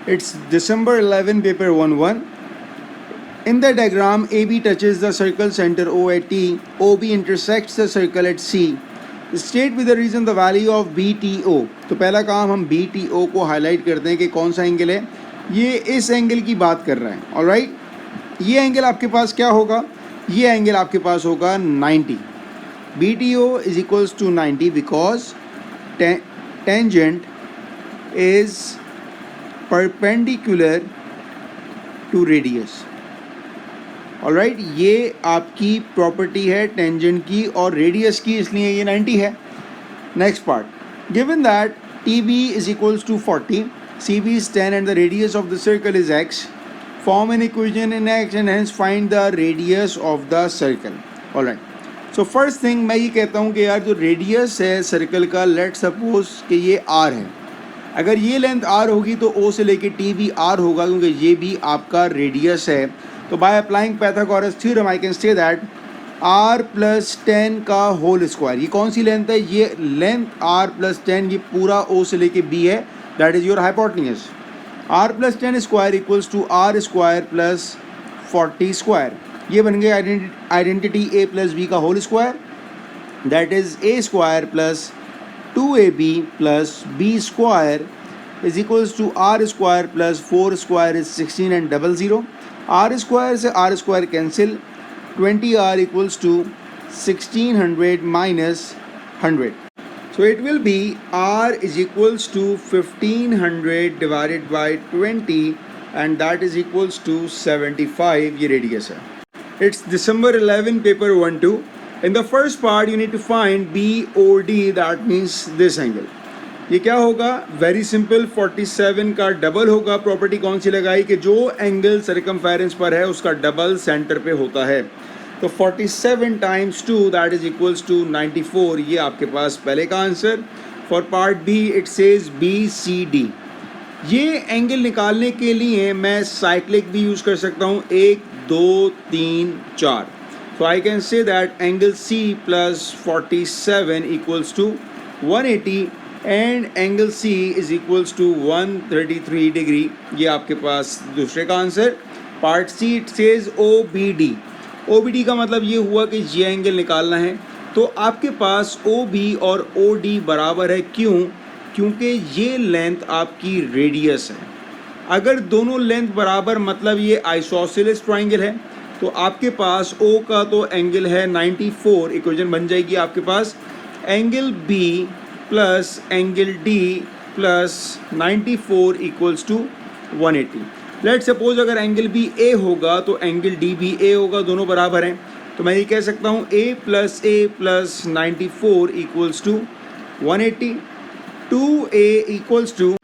It's December 11, paper 1-1. In the diagram, AB touches the circle center O at T, OB intersects the circle at C. State with the reason the value of BTO. तो पहला काम हम BTO को highlight करते हैं कि कौन सा एंगल है. ये इस एंगल की बात कर रहा है. ऑलराइट, ये एंगल आपके पास क्या होगा? ये एंगल आपके पास होगा 90. BTO is equals to 90 because tangent is perpendicular to radius. Alright, ये आपकी प्रॉपर्टी है टेंजेंट की और रेडियस की, इसलिए ये 90 है. Next part, given that TB is equals to 40, CB is 10 and the radius of the circle is x, form an equation in x and hence find the radius of the circle. Alright, so first thing मैं ये कहता हूँ कि यार जो radius है circle का, let suppose कि ये r है. अगर ये लेंथ r होगी तो O से लेके T भी r होगा, क्योंकि ये भी आपका रेडियस है. तो by applying Pythagoras theorem I can say that r + 10 का होल स्क्वायर, ये कौन सी लेंथ है? ये लेंथ r + 10, ये पूरा O से लेके B है, that is your hypotenuse. r + 10 square equals to r square + 40 square. ये बन गई आइडेंटिटी a + b का whole square, that is a square + 2ab + b square is equals to r square + 4 square is 16 and 00. r square से r square cancel, 20r equals to 1600 minus 100. So it will be r is equals to 1500 divided by 20 and that is equals to 75. ये radius है. It's December 11, paper 1-2. In the first part you need to find BOD, that means this angle. ये क्या होगा? Very simple, 47 का double होगा. Property कौन सी लगाई कि जो एंगल सरकमफेरेंस पर है उसका डबल सेंटर पे होता है. तो 47 times 2 that is equals to 94. ये आपके पास पहले का answer. For part B it says BCD. ये एंगल निकालने के लिए मैं साइक्लिक भी यूज़ कर सकता हूँ, 1 2 3 4. So I can say that angle C plus 47 equals to 180 and angle C is equals to 133 degree. ये आपके पास दूसरे का answer. Part C it says OBD. OBD का मतलब ये हुआ कि ये एंगल निकालना है. तो आपके पास OB और OD बराबर है. क्यों? क्योंकि ये लेंथ आपकी रेडियस है. अगर दोनों लेंथ बराबर मतलब ये आइसोसेलेस ट्राइंगल है, तो आपके पास O का तो एंगल है 94. इक्वेशन बन जाएगी आपके पास angle B plus angle D plus 94 equals to 180. Let suppose अगर एंगल B A होगा तो एंगल D भी A होगा, दोनों बराबर हैं. तो मैं ये कह सकता हूँ A plus 94 equals to 180. 2A equals to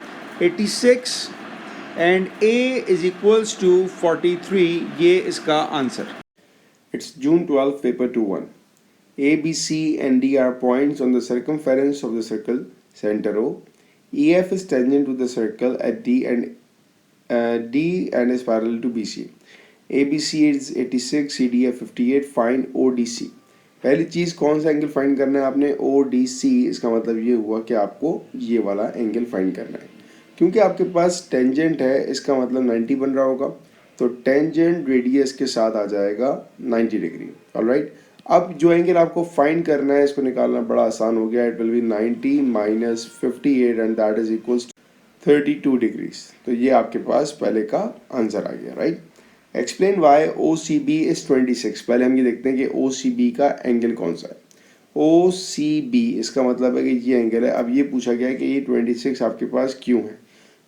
86 and A is equals to 43. ये इसका answer. It's June 12, paper 2-1. A, B, C and D are points on the circumference of the circle center O. EF is tangent to the circle at D and is parallel to BC. ABC is 86, CDF 58. Find ODC. पहली चीज़ कौन सा angle find करना है आपने? ODC. इसका मतलब ये हुआ कि आपको ये वाला एंगल फाइंड करना है. क्योंकि आपके पास टेंजेंट है, इसका मतलब 90 बन रहा होगा, तो टेंजेंट रेडियस के साथ आ जाएगा 90 डिग्री. ऑलराइट, अब जो एंगल आपको फाइंड करना है इसको निकालना बड़ा आसान हो गया. It will be 90 minus 58 and that is equals to 32 degrees. तो ये आपके पास पहले का आंसर आ गया. Right, explain why OCB is 26. पहले हम ये देखते हैं कि OCB का एंगल कौन सा है. OCB इसका मतलब है कि ये एंगल है. अब ये पूछा गया है कि ये 26 आपके पास क्यों है?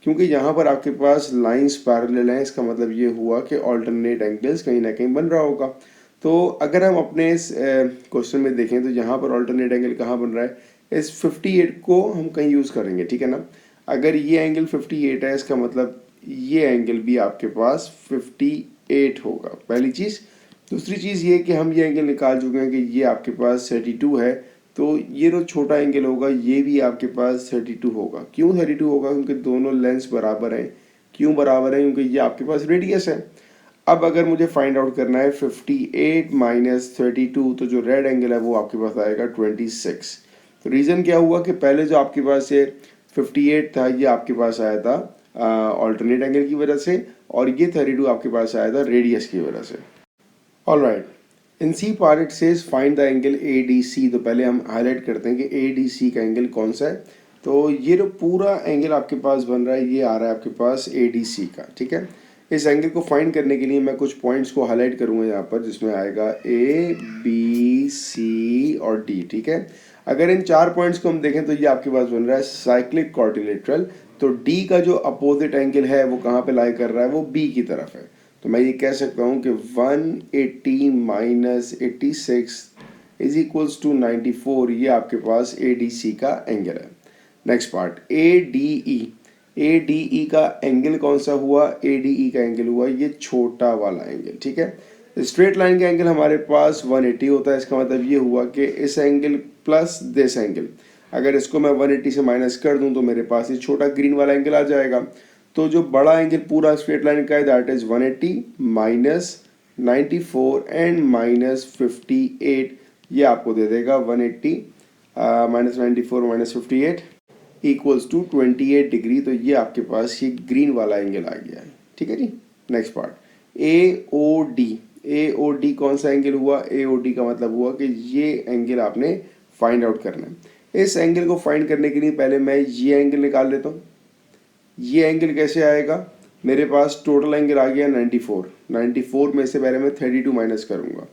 क्योंकि यहाँ पर आपके पास लाइंस पैरेलल हैं. इसका मतलब ये हुआ कि ऑल्टरनेट एंगल्स कहीं ना कहीं बन रहा होगा. तो अगर हम अपने इस क्वेश्चन में देखें तो यहाँ पर ऑल्टरनेट एंगल कहाँ बन रहा है? इस 58 को हम कहीं यूज़ करेंगे. ठीक है ना. अगर ये एंगल 58 है, इसका मतलब ये एंगल भी आपके पास 58 होगा. पहली चीज़. दूसरी चीज़ ये कि हम ये एंगल निकाल चुके हैं कि ये आपके पास 32 है, तो ये जो छोटा एंगल होगा ये भी आपके पास 32 होगा. क्यों 32 होगा? क्योंकि दोनों लेंस बराबर हैं. क्यों बराबर हैं? क्योंकि ये आपके पास रेडियस है. अब अगर मुझे फाइंड आउट करना है 58 minus 32, तो जो रेड एंगल है वो आपके पास आएगा 26. तो रीज़न क्या हुआ कि पहले जो आपके पास ये 58 था ये आपके पास आया था ऑल्टरनेट एंगल की वजह से, और ये 32 आपके पास आया था रेडियस की वजह से। Alright, in C part it says find the angle A D C. तो पहले हम हाईलाइट करते हैं कि ए डी सी का एंगल कौन सा है। तो ये जो पूरा एंगल आपके पास बन रहा है ये आ रहा है आपके पास ए डी सी का, ठीक है। इस एंगल को फाइंड करने के लिए मैं कुछ पॉइंट्स को हाईलाइट करूंगा यहाँ पर, जिसमें आएगा ए बी सी और डी, ठीक है। अगर इन 4 पॉइंट्स को हम देखें तो ये आपके पास बन रहा है साइक्लिक क्वाड्रिलेटरल। तो डी का जो अपोजिट एंगल है वो कहाँ पे लाई कर रहा है, वो बी की तरफ है। तो मैं ये कह सकता हूँ कि 180 माइनस 86 इज इक्वल्स टू 94, ये आपके पास ए डी सी का एंगल है। Next part, A D E. A D E का एंगल कौन सा हुआ, ए डी ई का एंगल हुआ ये छोटा वाला एंगल, ठीक है। स्ट्रेट लाइन का एंगल हमारे पास 180 होता है। इसका मतलब ये हुआ कि इस एंगल प्लस दिस एंगल, अगर इसको मैं 180 से माइनस कर दूं तो मेरे पास ये छोटा ग्रीन वाला एंगल आ जाएगा। तो जो बड़ा एंगल पूरा स्ट्रेट लाइन का है that is 180 minus 94 and minus 58, ये आपको दे देगा 180 minus 94 minus 58 equals to 28 degree. तो ये आपके पास ये ग्रीन वाला एंगल आ गया है, ठीक है जी। नेक्स्ट पार्ट, ए ओ डी। ए ओ डी कौन सा एंगल हुआ, ए ओ डी का मतलब हुआ कि ये एंगल आपने फाइंड आउट करना है। इस एंगल को फाइंड करने के लिए पहले मैं ये एंगल निकाल लेता हूँ। ये एंगल कैसे आएगा, मेरे पास टोटल एंगल आ गया 94। 94 में से पहले मैं 32 माइनस करूँगा।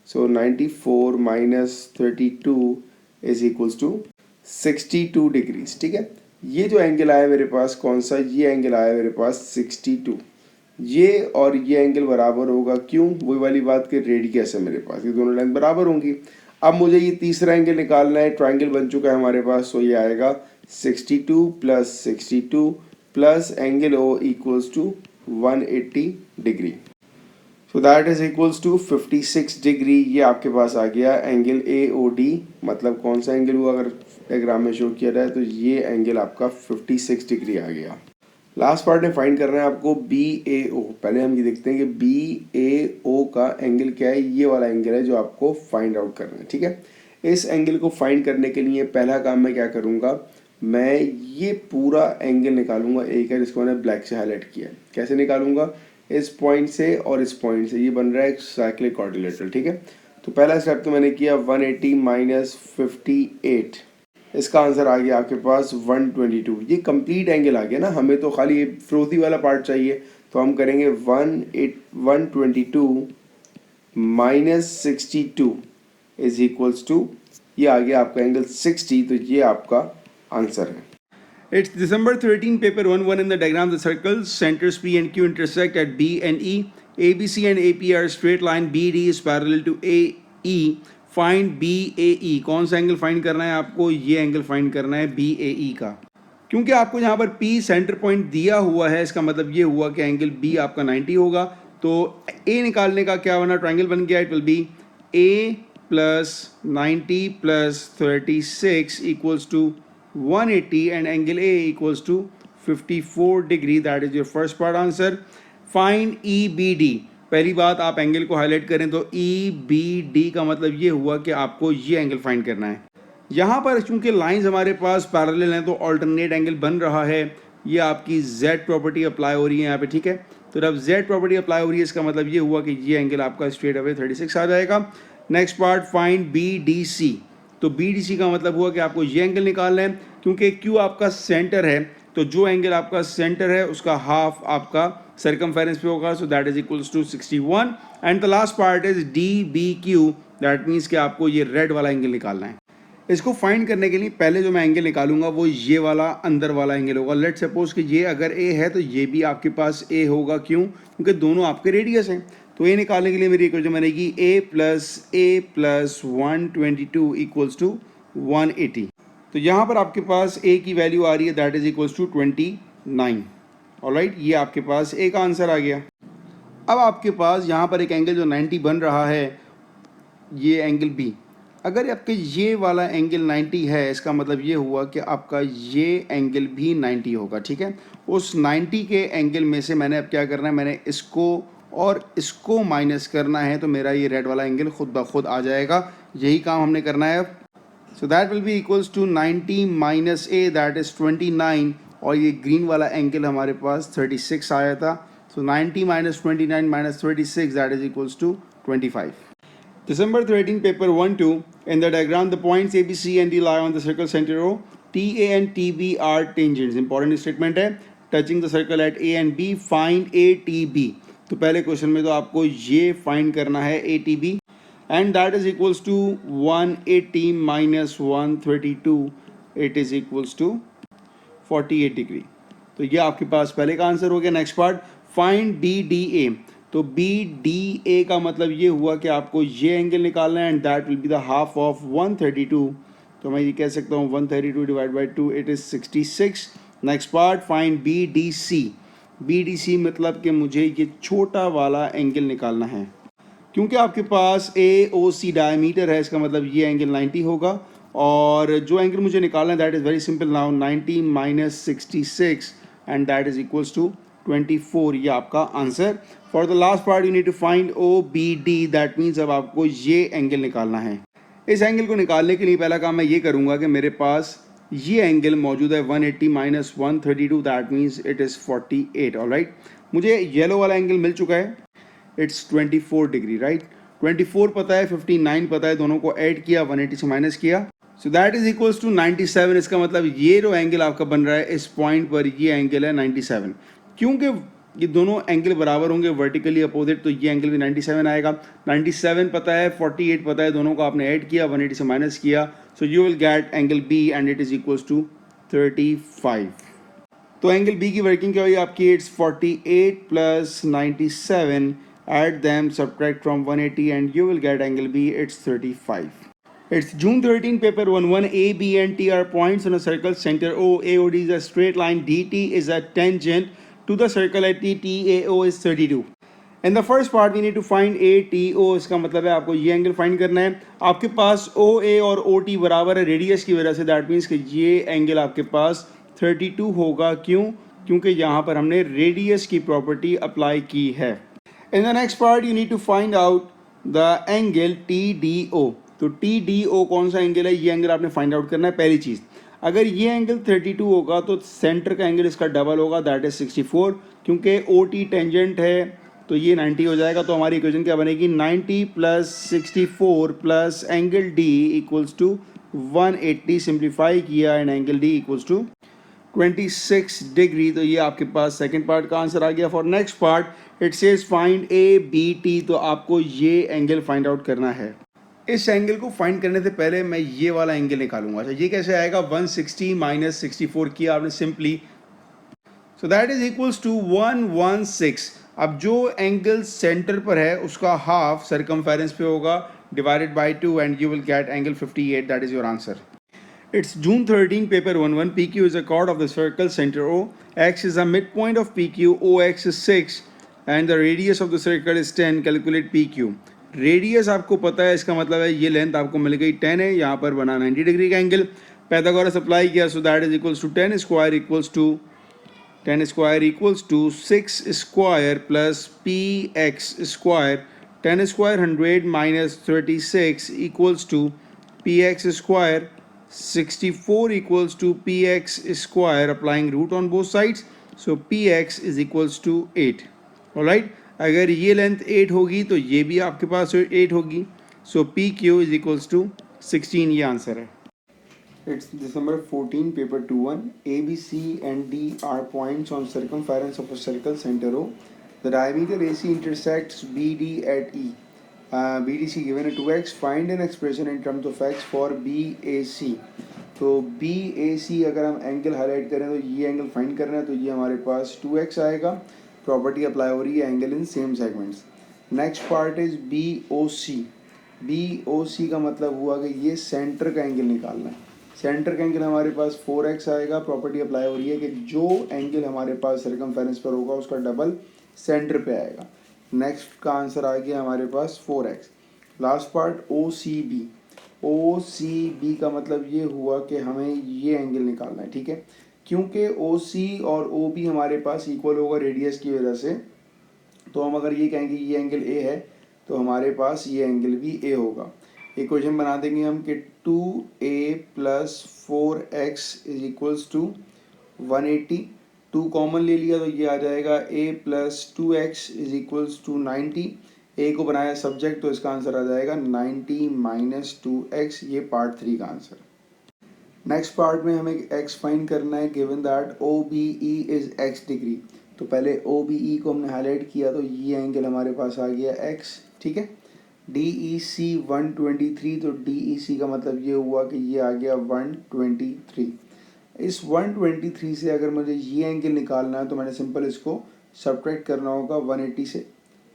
So 94 minus 32 is equals to 62 degrees, ठीक है। ये जो एंगल आया मेरे पास कौन सा, ये एंगल आया मेरे पास 62। ये और ये एंगल बराबर होगा, क्यों, वही वाली बात कि रेडियस है मेरे पास, ये दोनों लेंथ बराबर होंगी। अब मुझे ये तीसरा एंगल निकालना है, ट्रायंगल बन चुका है हमारे पास, तो ये आएगा 62 plus 62 plus angle O equals to 180 degree. So that is equals to 56 degree. ये आपके पास आ गया एंगल ए ओ डी। मतलब कौन सा एंगल हुआ, अगर डायग्राम में शो किया जाए तो ये एंगल आपका 56 डिग्री आ गया। लास्ट पार्ट में फाइंड करना है आपको बी ए ओ। पहले हम ये देखते हैं कि बी ए ओ का एंगल क्या है। ये वाला एंगल है जो आपको फाइंड आउट करना है, ठीक है। इस एंगल को फाइंड करने के लिए पहला काम मैं क्या करूँगा, मैं ये पूरा एंगल निकालूंगा ए का, जिसको मैंने ब्लैक से हाईलाइट किया है। कैसे निकालूंगा, इस पॉइंट से और इस पॉइंट से, ये बन रहा है साइक्लिक क्वाड्रिलेटरल, ठीक है। तो पहला स्टेप तो मैंने किया 180 माइनस 58, इसका आंसर आ गया आपके पास 122। ये कंप्लीट एंगल आ गया ना, हमें तो खाली ये फ्रोजी वाला पार्ट चाहिए। तो हम करेंगे 122 माइनस 62 इज इक्वल्स टू, ये आ गया आपका एंगल 60। तो ये आपका आंसर है। It's December 13, paper 1-1. In the diagram, the circles, centers P and Q intersect at B and E. ABC and AP are straight line. BD is parallel to AE. Find BAE. कौन सा angle find करना है आपको, ये angle find करना है BAE का। क्योंकि आपको यहाँ पर P सेंटर पॉइंट दिया हुआ है, इसका मतलब ये हुआ कि एंगल B आपका 90 होगा। तो A निकालने का क्या बना, ट्रायंगल बन गया। It will be A plus 90 plus 36 equals to 180 and angle A equals to 54 degree. That is your first part answer. Find EBD. पहली बात, आप एंगल को हाईलाइट करें तो EBD का मतलब ये हुआ कि आपको ये एंगल फाइंड करना है। यहाँ पर चूंकि लाइंस हमारे पास पैरेलल हैं तो ऑल्टरनेट एंगल बन रहा है। ये आपकी Z प्रॉपर्टी अप्लाई हो रही है यहाँ पे, ठीक है। तो जब Z प्रॉपर्टी अप्लाई हो रही है इसका मतलब ये हुआ कि ये एंगल आपका स्ट्रेट अवे 36 आ जाएगा। Next part, find BDC। तो BDC का मतलब हुआ कि आपको ये एंगल निकालना है। क्योंकि Q आपका सेंटर है तो जो एंगल आपका सेंटर है उसका हाफ आपका सर्कमफेरेंस पे होगा। So that is equals to 61। And the last part is DBQ। That means कि आपको ये रेड वाला एंगल निकालना है। इसको फाइंड करने के लिए पहले जो मैं एंगल निकालूंगा वो ये वाला अंदर वाला एंगल होगा। लेट सपोज कि ये अगर A है तो ये भी आपके पास A होगा। क्यों, क्योंकि दोनों आपके रेडियस हैं। तो ये निकालने के लिए मेरी इक्वेशन बनेगी A प्लस 122 इक्वल्स टू 180। तो यहाँ पर आपके पास A की वैल्यू आ रही है that is equals to 29। Alright, ये आपके पास A का आंसर आ गया। अब आपके पास यहाँ पर एक एंगल जो 90 बन रहा है, ये एंगल B। अगर आपके ये वाला एंगल 90 है इसका मतलब ये हुआ कि आपका ये एंगल भी 90 होगा, ठीक है। उस 90 के एंगल में से मैंने अब क्या करना है, मैंने इसको और इसको माइनस करना है। तो मेरा ये रेड वाला एंगल खुद ब खुद आ जाएगा। यही काम हमने करना है अब। So that will be equals to 90 minus A, that is 29 और ये ग्रीन वाला एंगल हमारे पास 36 आया था. सो 90 minus 29 minus 36 that is equals to 25. December 13 paper 1-2. In the diagram the points A, B, C and D lie on the circle center O. T, A and T, B are tangents. Important statement है. Touching the circle at A and B, find A, T, B. तो पहले question में तो आपको ये find करना है A, T, B and that is equals to 180 minus 132. It is equals to 48 degree. तो ये आपके पास पहले का आंसर हो गया. Next part, find D D A. तो बी डी ए का मतलब ये हुआ कि आपको ये एंगल निकालना है and that will be the half of 132. तो मैं ये कह सकता हूँ 132 divide by 2 it is 66. Next part, find B D C. B D C मतलब कि मुझे ये छोटा वाला एंगल निकालना है. क्योंकि आपके पास ए ओ सी डायमीटर है, इसका मतलब ये एंगल 90 होगा. और जो एंगल मुझे निकालना है that is very simple now, 90 minus 66 and that is equals to 24. ये आपका answer. For the last part you need to find O B D. That means अब आपको ये एंगल निकालना है. इस एंगल को निकालने के लिए पहला काम मैं ये करूँगा कि मेरे पास ये एंगल मौजूद है 180 minus 132. That means it is 48. Alright, मुझे येलो वाला एंगल मिल चुका है. It's 24 degree right. 24 पता है, 59 पता है, दोनों को ऐड किया, 180 से माइनस किया. So that is equals to 97. इसका मतलब ये जो एंगल आपका बन रहा है इस पॉइंट पर, ये एंगल है 97. क्योंकि ये दोनों एंगल बराबर होंगे वर्टिकली अपोजिट, तो ये एंगल भी 97 आएगा. 97 पता है, 48 पता है, दोनों को आपने ऐड किया, 180 से माइनस किया. So you will get angle B and it is equals to 35. तो एंगल बी की वर्किंग क्या हुई आपकी? It's 48 plus 97. Add them, subtract from 180 and you will get angle B. It's 35. It's June 13 paper 1-1. A, B and T are points on a circle center O. AOD is a straight line. DT is a tangent to the circle at T. TAO is 32. In the first part we need to find ATO. इसका मतलब है आपको ये angle find करना है. आपके पास OA और OT बराबर है रेडियस की वजह से. दैट मीन्स कि ये एंगल आपके पास 32 होगा. क्यों? क्योंकि यहाँ पर हमने रेडियस की प्रॉपर्टी अप्लाई की है. In the next part you need to find out the angle TDO. तो TDO कौन सा एंगल है, ये एंगल आपने फाइंड आउट करना है. पहली चीज़, अगर ये एंगल 32 होगा तो सेंटर का एंगल इसका डबल होगा, दैट इज 64. क्योंकि OT टेंजेंट है तो ये 90 हो जाएगा. तो हमारी इक्वेशन क्या बनेगी? 90 plus 64 plus angle D equals to 180. Simplify किया and angle D equals to 26 degree. तो ये आपके पास सेकंड पार्ट का आंसर आ गया. For next part it says find A B T. तो आपको ये एंगल फाइंड आउट करना है. इस एंगल को फाइंड करने से पहले मैं ये वाला एंगल निकालूंगा. अच्छा, ये कैसे आएगा? 160 माइनस 64 किया आपने simply, so that is equals to 116. अब जो एंगल सेंटर पर है उसका हाफ सर्कमफेरेंस पे होगा, divided by 2 and you will get angle 58. That is your answer. It's June 13 paper 1-1. PQ is a chord of the circle center O. X is a midpoint of PQ. OX is 6 and the radius of the circle is 10. Calculate PQ. Radius आपको पता है, इसका मतलब है ये length आपको मिल गई 10 है. यहाँ पर बना 90 डिग्री का एंगल. पैथागोरस अप्लाई किया, so that is equals to 10 square equals to 6 square plus PX square. 10 square 100 minus 36 equals to PX square. 64 equals to px square, applying root on both sides, so px is equals to 8. alright, अगर ये length 8 होगी तो ये भी आपके पास 8 होगी, so pq is equals to 16. ये answer है. It's December 14 paper 2-1. A, B, C and D are points on circumference of a circle center O. The diameter AC intersects BD at E. BDC given at 2x. Find an expression in terms of x for BAC. तो BAC अगर हम angle highlight करें तो ये angle find करना है, तो ये हमारे पास 2x आएगा. प्रॉपर्टी अप्लाई हो रही है angle in same segments. Next part is BOC. BOC का मतलब हुआ कि ये सेंटर का एंगल निकालना है. सेंटर का एंगल हमारे पास 4x आएगा. प्रॉपर्टी अप्लाई हो रही है कि जो एंगल हमारे पास सर्कमफेरेंस पर होगा उसका डबल सेंटर पे आएगा. नेक्स्ट का आंसर आ गया हमारे पास 4x. Last part OCB. OCB का मतलब ये हुआ कि हमें ये एंगल निकालना है. ठीक है, क्योंकि OC और OB हमारे पास इक्वल होगा रेडियस की वजह से, तो हम अगर ये कहेंगे ये एंगल A है तो हमारे पास ये एंगल भी A होगा. इक्वेशन बना देंगे हम कि 2A plus 4x is equals to 180, 2 common ले लिया तो ये आ जाएगा a plus 2x is equals to 90। a को बनाया सब्जेक्ट तो इसका आंसर आ जाएगा 90 माइनस 2x, ये पार्ट 3 का आंसर। नेक्स्ट पार्ट में हमें x फाइंड करना है given that OBE is x degree. तो पहले OBE को हमने हाईलाइट किया तो ये एंगल हमारे पास आ गया x, ठीक है। DEC 123, तो DEC का मतलब ये हुआ कि ये आ गया 123। इस 123 से अगर मुझे ये एंगल निकालना है तो मैंने सिंपल इसको सब्ट्रैक्ट करना होगा 180 से,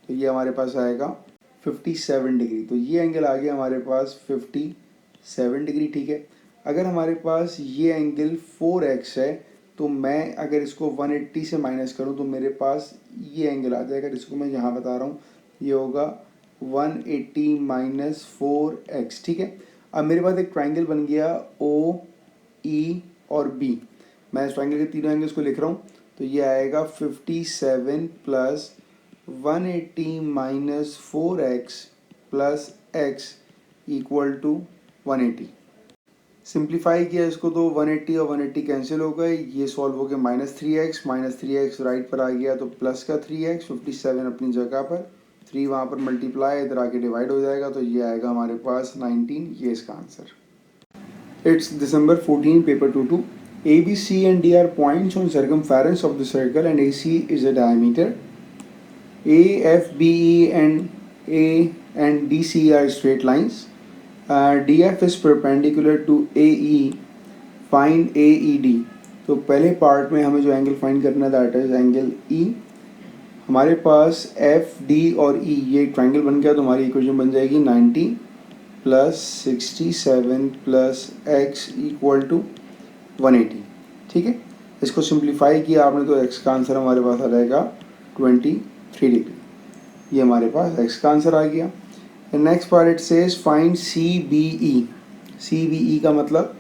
तो ये हमारे पास आएगा 57 डिग्री। तो ये एंगल आ गया हमारे पास 57 डिग्री, ठीक है। अगर हमारे पास ये एंगल 4x है तो मैं अगर इसको 180 से माइनस करूँ तो मेरे पास ये एंगल आ जाएगा, जिसको मैं यहाँ बता रहा हूँ, ये होगा 180 माइनस 4x, ठीक है। अब मेरे पास एक ट्राइंगल बन गया OE और B। मैं इस ट्राइंगल के तीनों एंगल्स को लिख रहा हूँ, तो ये आएगा 57 plus 180 minus 4x plus x equal to 180। Simplify किया इसको तो 180 और 180 कैंसिल हो गए, ये सॉल्व हो गया माइनस 3x राइट पर आ गया तो प्लस का 3x, 57 अपनी जगह पर, 3 वहाँ पर मल्टीप्लाई इधर आके डिवाइड हो जाएगा तो ये आएगा हमारे पास 19, ये इसका answer. It's December 14 paper 2-2। A, B, C and D are points on circumference of the circle and AC is a diameter. A, F, B, E and A and DC are straight lines. DF is perpendicular to AE, find AED। तो पहले part में हमें जो angle find करना है that is angle E। हमारे पास F, D और E ये ट्राइंगल बन गया तो हमारी इक्वेशन बन जाएगी 90 plus 67 plus x equal to 180, ठीक है। इसको सिंप्लीफाई किया आपने तो x का आंसर हमारे पास आ जाएगा 23 डिग्री, ये हमारे पास x का आंसर आ गया। Next part it says find CBE। CBE का मतलब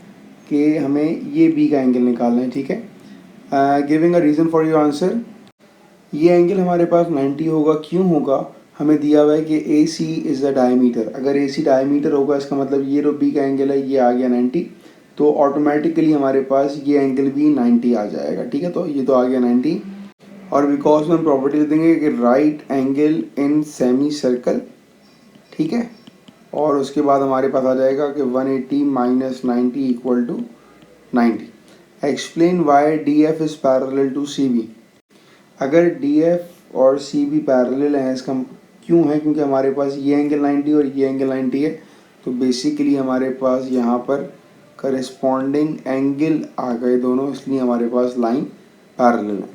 कि हमें ये B का एंगल निकालना है, ठीक है। Giving a reason for your answer, ये एंगल हमारे पास 90 होगा, क्यों होगा, हमें दिया हुआ है कि AC इज़ द डायमीटर। अगर AC डायमीटर होगा इसका मतलब ये जो B का एंगल है ये आ गया 90, तो ऑटोमेटिकली हमारे पास ये एंगल भी 90 आ जाएगा, ठीक है। तो ये तो आ गया 90, और बिकॉज में हम प्रॉपर्टी देंगे कि right angle in semi circle, ठीक है। और उसके बाद हमारे पास आ जाएगा कि 180 minus 90 equal to 90। Explain why DF is parallel to CB। अगर DF और CB पैरेलल हैं, इसका क्यों है, क्योंकि हमारे पास ये एंगल 90 और ये एंगल 90 है, तो बेसिकली हमारे पास यहाँ पर करस्पॉन्डिंग एंगल आ गए दोनों, इसलिए हमारे पास लाइन पैरेलल है।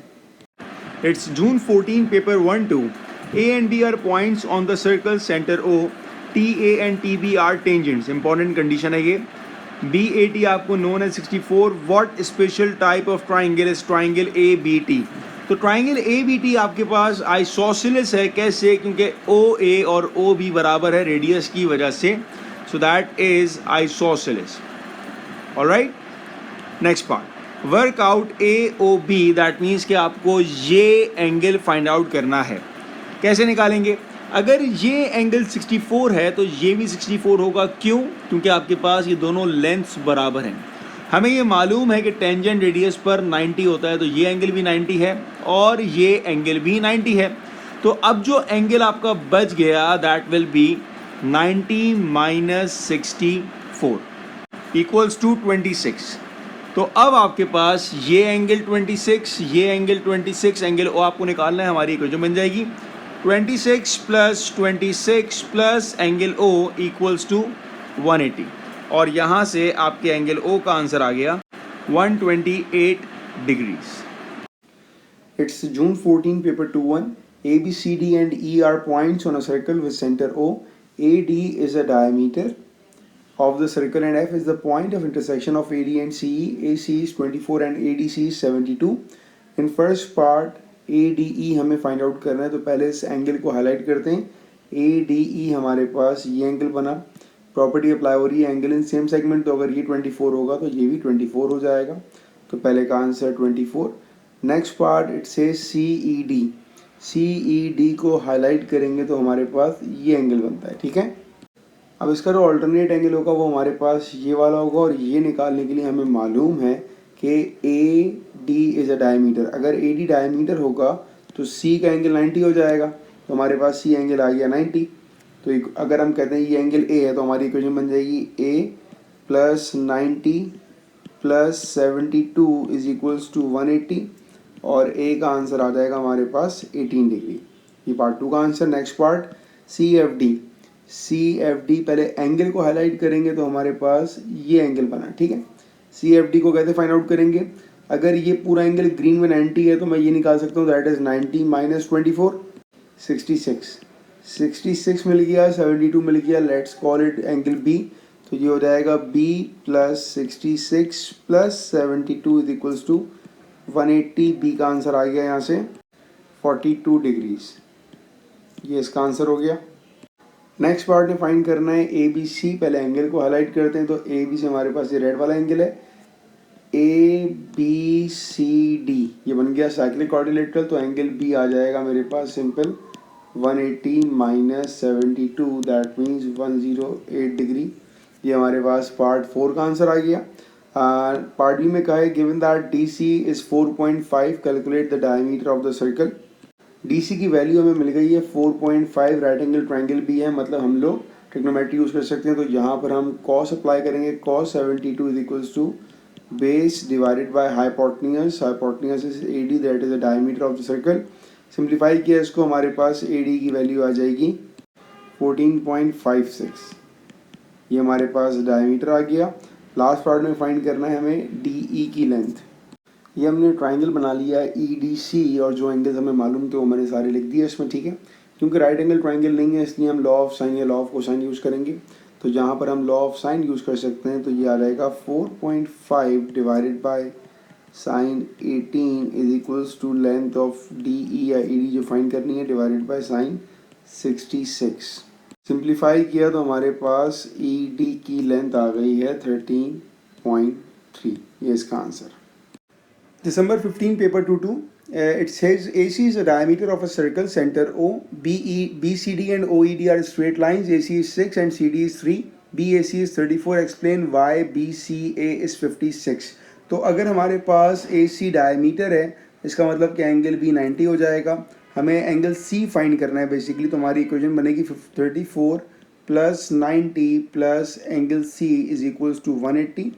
It's June 14 paper 1-2। A and B are points on the circle center O। TA and TB are tangents। Important condition है ये। BAT आपको known as 64। What special type of triangle is triangle ABT। तो triangle ABT आपके पास isosceles है, कैसे, क्योंकि OA और OB बराबर है रेडियस की वजह से, सो that is isosceles. Alright, next part, work out AOB, that means कि आपको ये एंगल फाइंड आउट करना है। कैसे निकालेंगे, अगर ये एंगल 64 है तो ये भी 64 होगा, क्यों, क्योंकि आपके पास ये दोनों लेंथ्स बराबर हैं। हमें ये मालूम है कि टेंजेंट रेडियस पर 90 होता है, तो ये एंगल भी 90 है और ये एंगल भी 90 है। तो अब जो एंगल आपका बच गया that will be 90 minus 64 equals to 26। तो अब आपके पास ये एंगल 26, ये एंगल 26, एंगल ओ आपको निकालना है, हमारी इक्वेशन बन जाएगी 26 plus angle O equals to 180, और यहाँ से आपके एंगल ओ का आंसर आ गया 128 degrees. It's June 14 paper 2-1। A, B, C, D and E are points on a circle with center O। AD is a diameter of the circle and F is the point of intersection of AD and CE। AC is 24 and ADC is 72। In first part ADE हमें find out करना है, तो पहले इस angle को highlight करते हैं। ADE हमारे पास ये एंगल बना, प्रॉपर्टी अप्लाई हो रही है एंगल इन सेम सेगमेंट, तो अगर ये 24 होगा तो ये भी 24 हो जाएगा, तो पहले का आंसर 24। नेक्स्ट पार्ट इट से CED को हाईलाइट करेंगे तो हमारे पास ये एंगल बनता है, ठीक है। अब इसका जो ऑल्टरनेट एंगल होगा वो हमारे पास ये वाला होगा, और ये निकालने के लिए हमें मालूम है कि A D is a diameter. अगर ए डी डायमीटर होगा तो सी का एंगल 90 हो जाएगा, तो हमारे पास सी एंगल आ गया 90। तो अगर हम कहते हैं ये एंगल ए है तो हमारी इक्वेशन बन जाएगी A plus 90 plus 72 is equals to 180, और ए का आंसर आ जाएगा हमारे पास 18 डिग्री। ये पार्ट 2 का answer. Next part C F D. C F D पहले एंगल को हाईलाइट करेंगे तो हमारे पास ये एंगल बना, ठीक है। सी एफ डी को कैसे फाइंड आउट करेंगे, अगर ये पूरा एंगल ग्रीन में 90 है तो मैं ये निकाल सकता हूँ, दैट इज 90 माइनस 24 66 मिल गया, 72 मिल गया, let's call it angle B. तो ये हो जाएगा b plus 66 plus 72 is equals to 180। B का आंसर आ गया यहाँ से 42 डिग्रीज। ये इसका आंसर हो गया। नेक्स्ट पार्ट में फाइंड करना है ए बी सी। पहले एंगल को हाईलाइट करते हैं, तो ए बी से हमारे पास ये रेड वाला एंगल है, ए बी सी डी, ये बन गया साइक्लिक क्वाड्रिलेटरल। तो एंगल बी आ जाएगा मेरे पास simple 180 minus 72, that means 108 degree. ये हमारे पास पार्ट 4 का आंसर आ गया। पार्ट बी में कहा है given that D C is 4.5, calculate the diameter of the circle. D C की वैल्यू हमें मिल गई है 4.5, राइट एंगल ट्राइंगल भी है, मतलब हम लोग ट्रिग्नोमेट्री यूज़ कर सकते हैं। तो यहाँ पर हम कॉस अप्लाई करेंगे, cos 72 is equals to base divided by hypotenuse. Hypotenuse is A D, that is the diameter of the circle. Simplify किया इसको, हमारे पास ए डी की वैल्यू आ जाएगी 14.56। ये हमारे पास डायमीटर आ गया। लास्ट पार्ट में फाइंड करना है हमें डी ई की लेंथ। ये हमने ट्राइंगल बना लिया है ई डी सी, और जो एंगल्स हमें मालूम थे वो मैंने सारे लिख दिए इसमें, ठीक है। क्योंकि राइट एंगल ट्राइंगल नहीं है इसलिए हम लॉ ऑफ साइन या लॉ ऑफ कोसाइन यूज़ करेंगे। तो जहाँ पर हम लॉ ऑफ साइन यूज़ कर सकते हैं तो ये आ जाएगा 4.5 divided by sine 18 is equals to length of D E या ई डी जो फाइंड करनी है, डिवाइडेड बाय साइन 66। सिंप्लीफाई किया तो हमारे पास ई डी की लेंथ आ गई है 13.3। ये इसका answer. December 15 paper 2-2, it says AC is the diameter of a circle, center O, BCD and OED are straight lines, AC is 6 and CD is 3, BAC is 34, explain why BCA is 56। तो अगर हमारे पास AC diameter है इसका मतलब कि angle B 90 हो जाएगा। हमें एंगल C फाइंड करना है बेसिकली, तो हमारी इक्वेशन बनेगी 34 plus 90 plus angle C is equals to 180।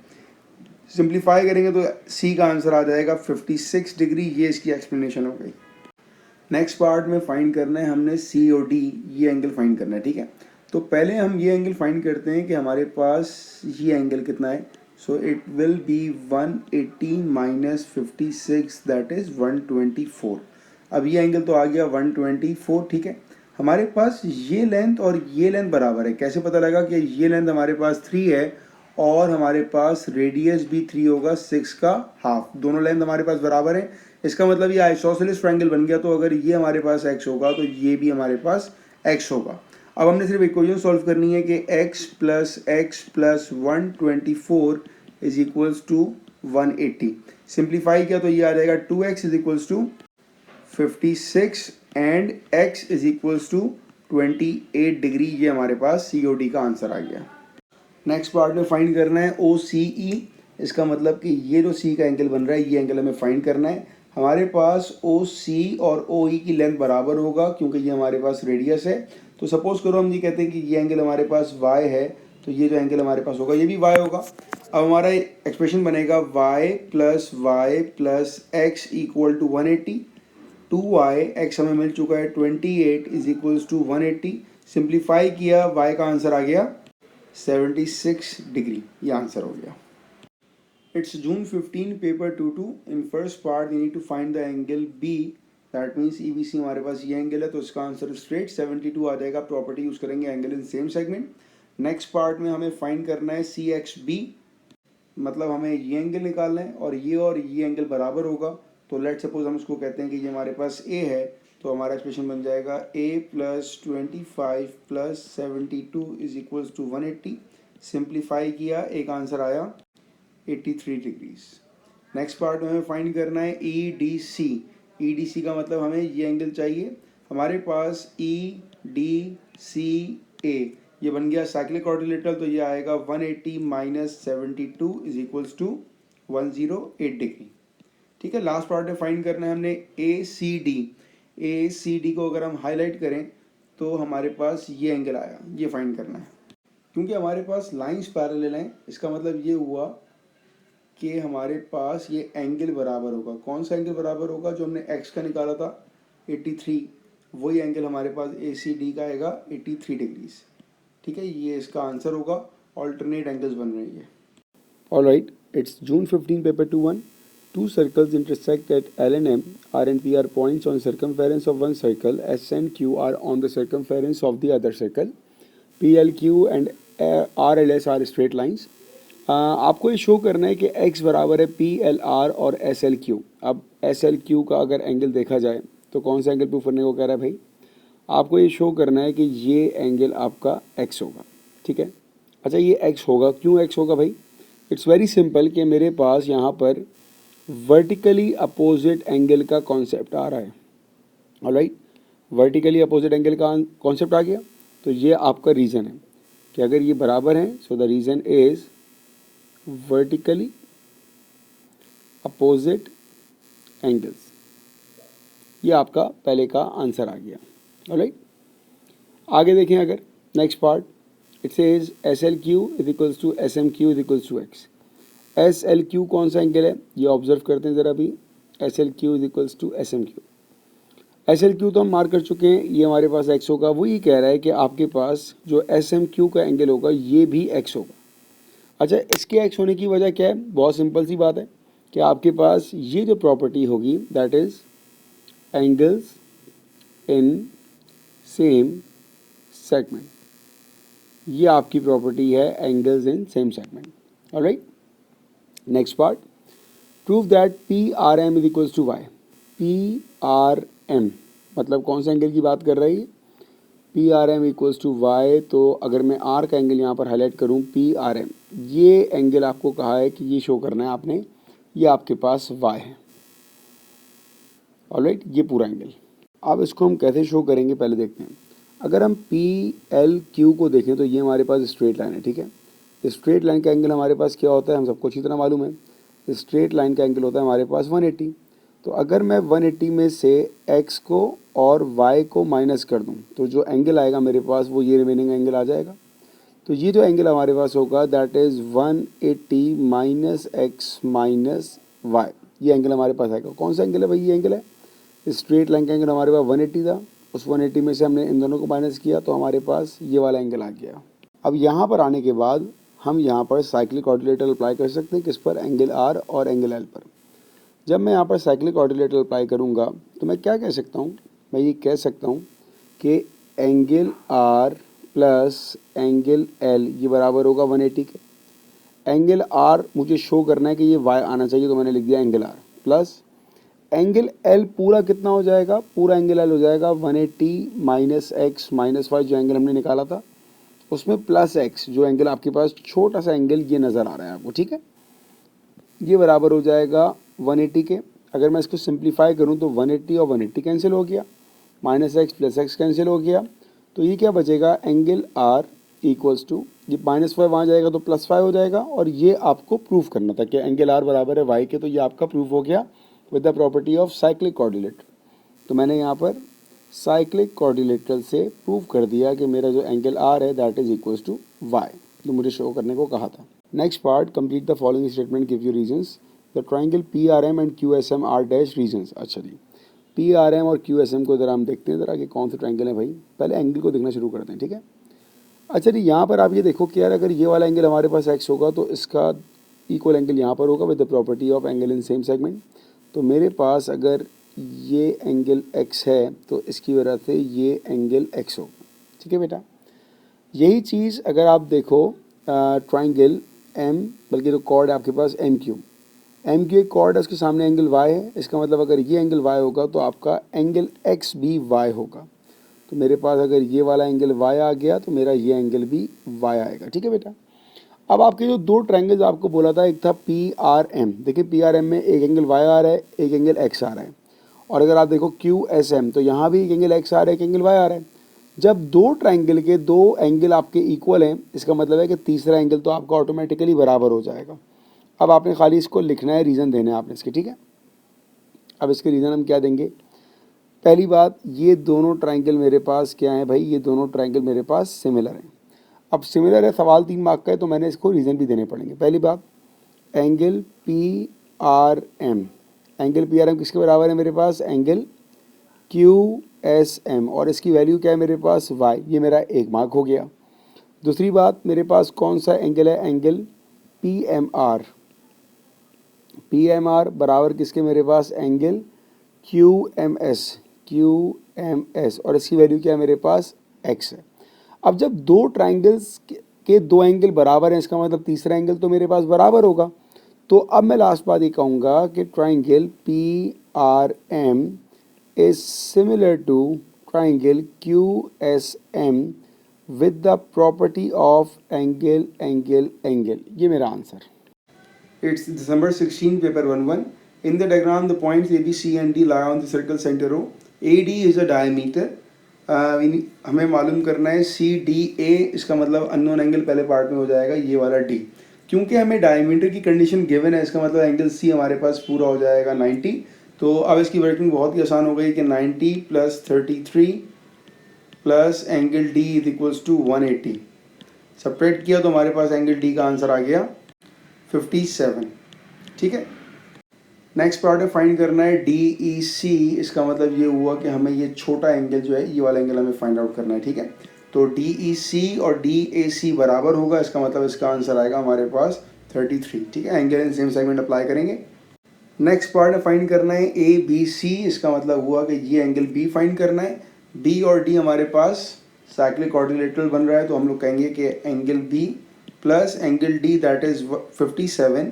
Simplify करेंगे तो सी का आंसर आ जाएगा 56 डिग्री। ये इसकी एक्सप्लेनेशन हो गई। नेक्स्ट पार्ट में फाइंड करना है हमने सी और डी, ये एंगल फाइंड करना है, ठीक है। तो पहले हम ये एंगल फाइंड करते हैं कि हमारे पास ये एंगल कितना है। So it will B 180 minus 56, that is 124। अब ये एंगल तो आ गया 124, ठीक है। हमारे पास ये लेंथ और ये लेंथ बराबर है। कैसे पता लगा कि ये लेंथ हमारे पास 3 है और हमारे पास रेडियस भी 3 होगा, 6 का हाफ। दोनों लेंथ हमारे पास बराबर है, इसका मतलब ये आइसोसेलेस ट्रायंगल बन गया। तो अगर ये हमारे पास x होगा तो ये भी हमारे पास x होगा। अब हमने सिर्फ इक्वेशन सॉल्व करनी है कि x plus 124 is equals to 180। Simplify किया तो ये आ जाएगा 2x is equals to 56 and x is equals to 28 degree. ये हमारे पास COD का आंसर आ गया। नेक्स्ट पार्ट में फाइंड करना है OCE। इसका मतलब कि ये जो C का एंगल बन रहा है ये एंगल हमें फाइंड करना है। हमारे पास OC और OE की लेंथ बराबर होगा क्योंकि ये हमारे पास रेडियस है। तो सपोज करो हम ये कहते हैं कि ये एंगल हमारे पास y है, तो ये जो एंगल हमारे पास होगा ये भी y होगा। अब हमारा एक्सप्रेशन बनेगा y plus x equal to 180। 2y, x हमें मिल चुका है 28 इज इक्वल्स टू 180। सिंप्लीफाई किया, y का आंसर आ गया 76 डिग्री। ये आंसर हो गया। It's June 15 paper 2-2। In first part you need to find the angle B, that means EBC हमारे पास ये एंगल है तो इसका आंसर स्ट्रेट 72 आ जाएगा। प्रॉपर्टी यूज करेंगे angle in same segment. Next part में हमें फाइंड करना है CXB, मतलब हमें ये एंगल निकालना है और ये एंगल बराबर होगा। तो लेट सपोज हम इसको कहते हैं कि ये हमारे पास A है, तो हमारा एक्सप्रेशन बन जाएगा A plus 25 plus 72 is equals to 180। Simplify किया, एक आंसर आया 83 डिग्रीज। नेक्स्ट पार्ट में हमें फाइंड करना है EDC। EDC का मतलब हमें ये एंगल चाहिए। हमारे पास EDCA ये बन गया साइक्लिक क्वाड्रिलेटरल, तो ये आएगा 180 minus 72 is equals to 108 degree. ठीक है, लास्ट पार्ट में फाइंड करना है हमने ए सी डी को अगर हम हाईलाइट करें तो हमारे पास ये एंगल आया, ये फाइंड करना है। क्योंकि हमारे पास लाइंस पैरेलल हैं, इसका मतलब ये हुआ कि हमारे पास ये एंगल बराबर होगा। कौन सा एंगल बराबर होगा? जो हमने एक्स का निकाला था 83, वही एंगल हमारे पास ए सी डी का आएगा 83 डिग्रीज। ठीक है, ये इसका आंसर होगा। ऑल्टरनेट एंगल्स बन रही है। Alright, it's June 15, paper 2-1. Two circles intersect at L and M. R and P are points on circumference of one circle. S and Q are on the circumference of the other circle. P, L, Q and R, L, S are straight lines. आपको ये show करना है कि x बराबर है P L R और S L Q. अब S L Q का अगर एंगल देखा जाए तो कौन सा एंगल प्रूव करने को कह रहा है भाई? आपको ये शो करना है कि ये एंगल आपका x होगा। ठीक है, अच्छा ये x होगा, क्यों x होगा भाई? इट्स वेरी सिंपल कि मेरे पास यहाँ पर वर्टिकली अपोजिट एंगल का कॉन्सेप्ट आ रहा है। ऑलराइट, वर्टिकली अपोजिट एंगल का कॉन्सेप्ट आ गया, तो ये आपका रीज़न है कि अगर ये बराबर हैं, so the reason is vertically opposite angles. ये आपका पहले का आंसर आ गया। ऑलराइट, आगे देखें अगर next part, it says S L Q is equals to S M Q is equals to X. S L Q कौन सा एंगल है ये ऑब्जर्व करते हैं ज़रा अभी। S L Q is equals to S M Q. S L Q तो हम मार्क कर चुके हैं, ये हमारे पास एक्स होगा। वो ये कह रहा है कि आपके पास जो एस एम क्यू का एंगल होगा ये भी एक्स होगा। अच्छा, इसके एक्स होने की वजह क्या है? बहुत सिंपल सी बात है कि आपके पास ये जो प्रॉपर्टी होगी that is angles in same segment. ये आपकी प्रॉपर्टी है angles in same segment. Alright, next part, prove that P R M is equals to Y. P R M मतलब कौन सा एंगल की बात कर रही है? P R M equals to Y. तो अगर मैं आर का एंगल यहाँ पर हाईलाइट करूँ, पी आर एम, ये एंगल आपको कहा है कि ये शो करना है आपने, ये आपके पास वाई है। ऑलराइट, ये पूरा एंगल। अब इसको हम कैसे शो करेंगे पहले देखते हैं। अगर हम पी एल क्यू को देखें तो ये हमारे पास स्ट्रेट लाइन है। ठीक है, स्ट्रेट लाइन का एंगल हमारे पास क्या होता है हम सबको अच्छी तरह मालूम है। स्ट्रेट लाइन का एंगल होता है हमारे पास 180। तो अगर मैं 180 में से x को और y को माइनस कर दूं तो जो एंगल आएगा मेरे पास वो ये रिमेनिंग एंगल आ जाएगा। तो ये जो एंगल हमारे पास होगा that is 180 minus X minus Y. ये एंगल हमारे पास आएगा। कौन सा एंगल है भाई? ये एंगल है स्ट्रेट लाइन का एंगल हमारे पास 180 था। उस 180 में से हमने इन दोनों को माइनस किया तो हमारे पास ये वाला एंगल आ गया। अब यहाँ पर आने के बाद हम यहाँ पर साइक्लिक ऑर्डिनेटर अप्लाई कर सकते हैं। किस पर? एंगल आर और एंगल एल पर। जब मैं यहाँ पर साइक्लिक ऑर्डिनेटर अप्लाई करूँगा तो मैं क्या कह सकता हूँ? मैं ये कह सकता हूँ कि angle R plus angle L ये बराबर होगा 180 के। एंगल आर मुझे शो करना है कि ये वाई आना चाहिए, तो मैंने लिख दिया angle R plus angle L पूरा कितना हो जाएगा? पूरा एंगल एल हो जाएगा 180 माइनस एक्स माइनस वाई, जो एंगल हमने निकाला था उसमें प्लस एक्स, जो एंगल आपके पास छोटा सा एंगल ये नज़र आ रहा है आपको। ठीक है, ये बराबर हो जाएगा 180 के। अगर मैं इसको सिंप्लीफाई करूं तो 180 और 180 कैंसिल हो गया, minus x plus x cancel हो गया, तो ये क्या बचेगा? एंगल आर इक्वल्स टू ये माइनस फाइव वहाँ जाएगा तो प्लस 5 हो जाएगा। और ये आपको प्रूफ करना था कि एंगल आर बराबर है वाई के, तो ये आपका प्रूफ हो गया with the property of cyclic coordinate. तो मैंने यहाँ पर साइक्लिक कोऑर्डिनेटर से प्रूव कर दिया कि मेरा जो एंगल आर है that is equals to Y, जो मुझे शो करने को कहा था। Next part, complete the following statement, give you reasons. The triangle P R M and Q S M R dash reasons. अच्छा जी, पी आर एम और क्यू एस एम को ज़रा हम देखते हैं ज़रा कि कौन से ट्राइंगल है भाई। पहले एंगल को देखना शुरू करते हैं। ठीक है, अच्छा जी, यहाँ पर आप ये देखो कि यार अगर ये वाला एंगल हमारे पास एक्स होगा तो इसका इक्वल एंगल यहाँ पर होगा with the property of angle in same segment. तो मेरे पास अगर ये एंगल x है तो इसकी वजह से ये एंगल x होगा। ठीक है बेटा, यही चीज़ अगर आप देखो ट्राइंगल m, बल्कि तो कॉर्ड है आपके पास एम क्यू एक कॉर्ड है, उसके सामने एंगल y है। इसका मतलब अगर ये एंगल y होगा तो आपका एंगल x भी y होगा। तो मेरे पास अगर ये वाला एंगल y आ गया तो मेरा ये एंगल भी y आएगा। ठीक है बेटा, अब आपके जो दो ट्रायंगल्स आपको बोला था, एक था पी आर एम। देखिए पी आर एम में एक एंगल वाई आ रहा है, एक एंगल एक्स आ रहा है। और अगर आप देखो क्यू एस एम तो यहाँ भी एक एंगल एक्स आ रहा है, एक एंगल वाई आ रहा है। जब दो ट्रायंगल के दो एंगल आपके इक्वल हैं, इसका मतलब है कि तीसरा एंगल तो आपका ऑटोमेटिकली बराबर हो जाएगा। अब आपने खाली इसको लिखना है, रीज़न देना है आपने इसके, ठीक है। अब इसके रीज़न हम क्या देंगे, पहली बात, ये दोनों ट्राइंगल मेरे पास क्या है भाई, ये दोनों ट्राइंगल मेरे पास सिमिलर हैं। अब सिमिलर है, सवाल 3 मार्क का है, तो मैंने इसको रीज़न भी देने पड़ेंगे। पहली बात, angle P R M, angle P R M किसके बराबर है मेरे पास, एंगल क्यू एस एम, और इसकी वैल्यू क्या है मेरे पास, वाई, ये मेरा 1 मार्क हो गया। दूसरी बात, मेरे पास कौन सा एंगल है, angle P M R, P M R बराबर किसके मेरे पास, angle Q M S, Q M S, और इसकी वैल्यू क्या है मेरे पास, एक्स है। अब जब दो ट्राइंगल्स के दो एंगल बराबर हैं, इसका मतलब तीसरा एंगल तो मेरे पास बराबर होगा। तो अब मैं लास्ट बात ये कहूँगा कि triangle P R M is similar to triangle Q S M with the property of angle angle angle, ये मेरा answer. It's December 16, paper 1-1. In the diagram, the points A, B, C and D lie on the circle center O. AD is a diameter. हमें मालूम करना है CDA, इसका मतलब unknown angle पहले part में हो जाएगा, ये वाला D। क्योंकि हमें डायमीटर की कंडीशन गिवन है, इसका मतलब एंगल C हमारे पास पूरा हो जाएगा 90। तो अब इसकी वर्किंग बहुत ही आसान हो गई कि 90 plus 33 plus angle D is equals to 180। Subtract किया तो हमारे पास एंगल D का आंसर आ गया 57, ठीक है। नेक्स्ट पार्ट में फाइंड करना है DEC, इसका मतलब ये हुआ कि हमें ये छोटा एंगल जो है, ये वाला एंगल हमें फाइंड आउट करना है, ठीक है। तो DEC और DAC बराबर होगा, इसका मतलब इसका आंसर आएगा हमारे पास 33, ठीक है। Angle in same segment apply करेंगे। नेक्स्ट पार्ट में फाइंड करना है ABC, इसका मतलब हुआ कि ये एंगल B फाइंड करना है। B और D हमारे पास साइक्लिक क्वाड्रिलेटरल बन रहा है, तो हम लोग कहेंगे कि angle B plus angle D that is 57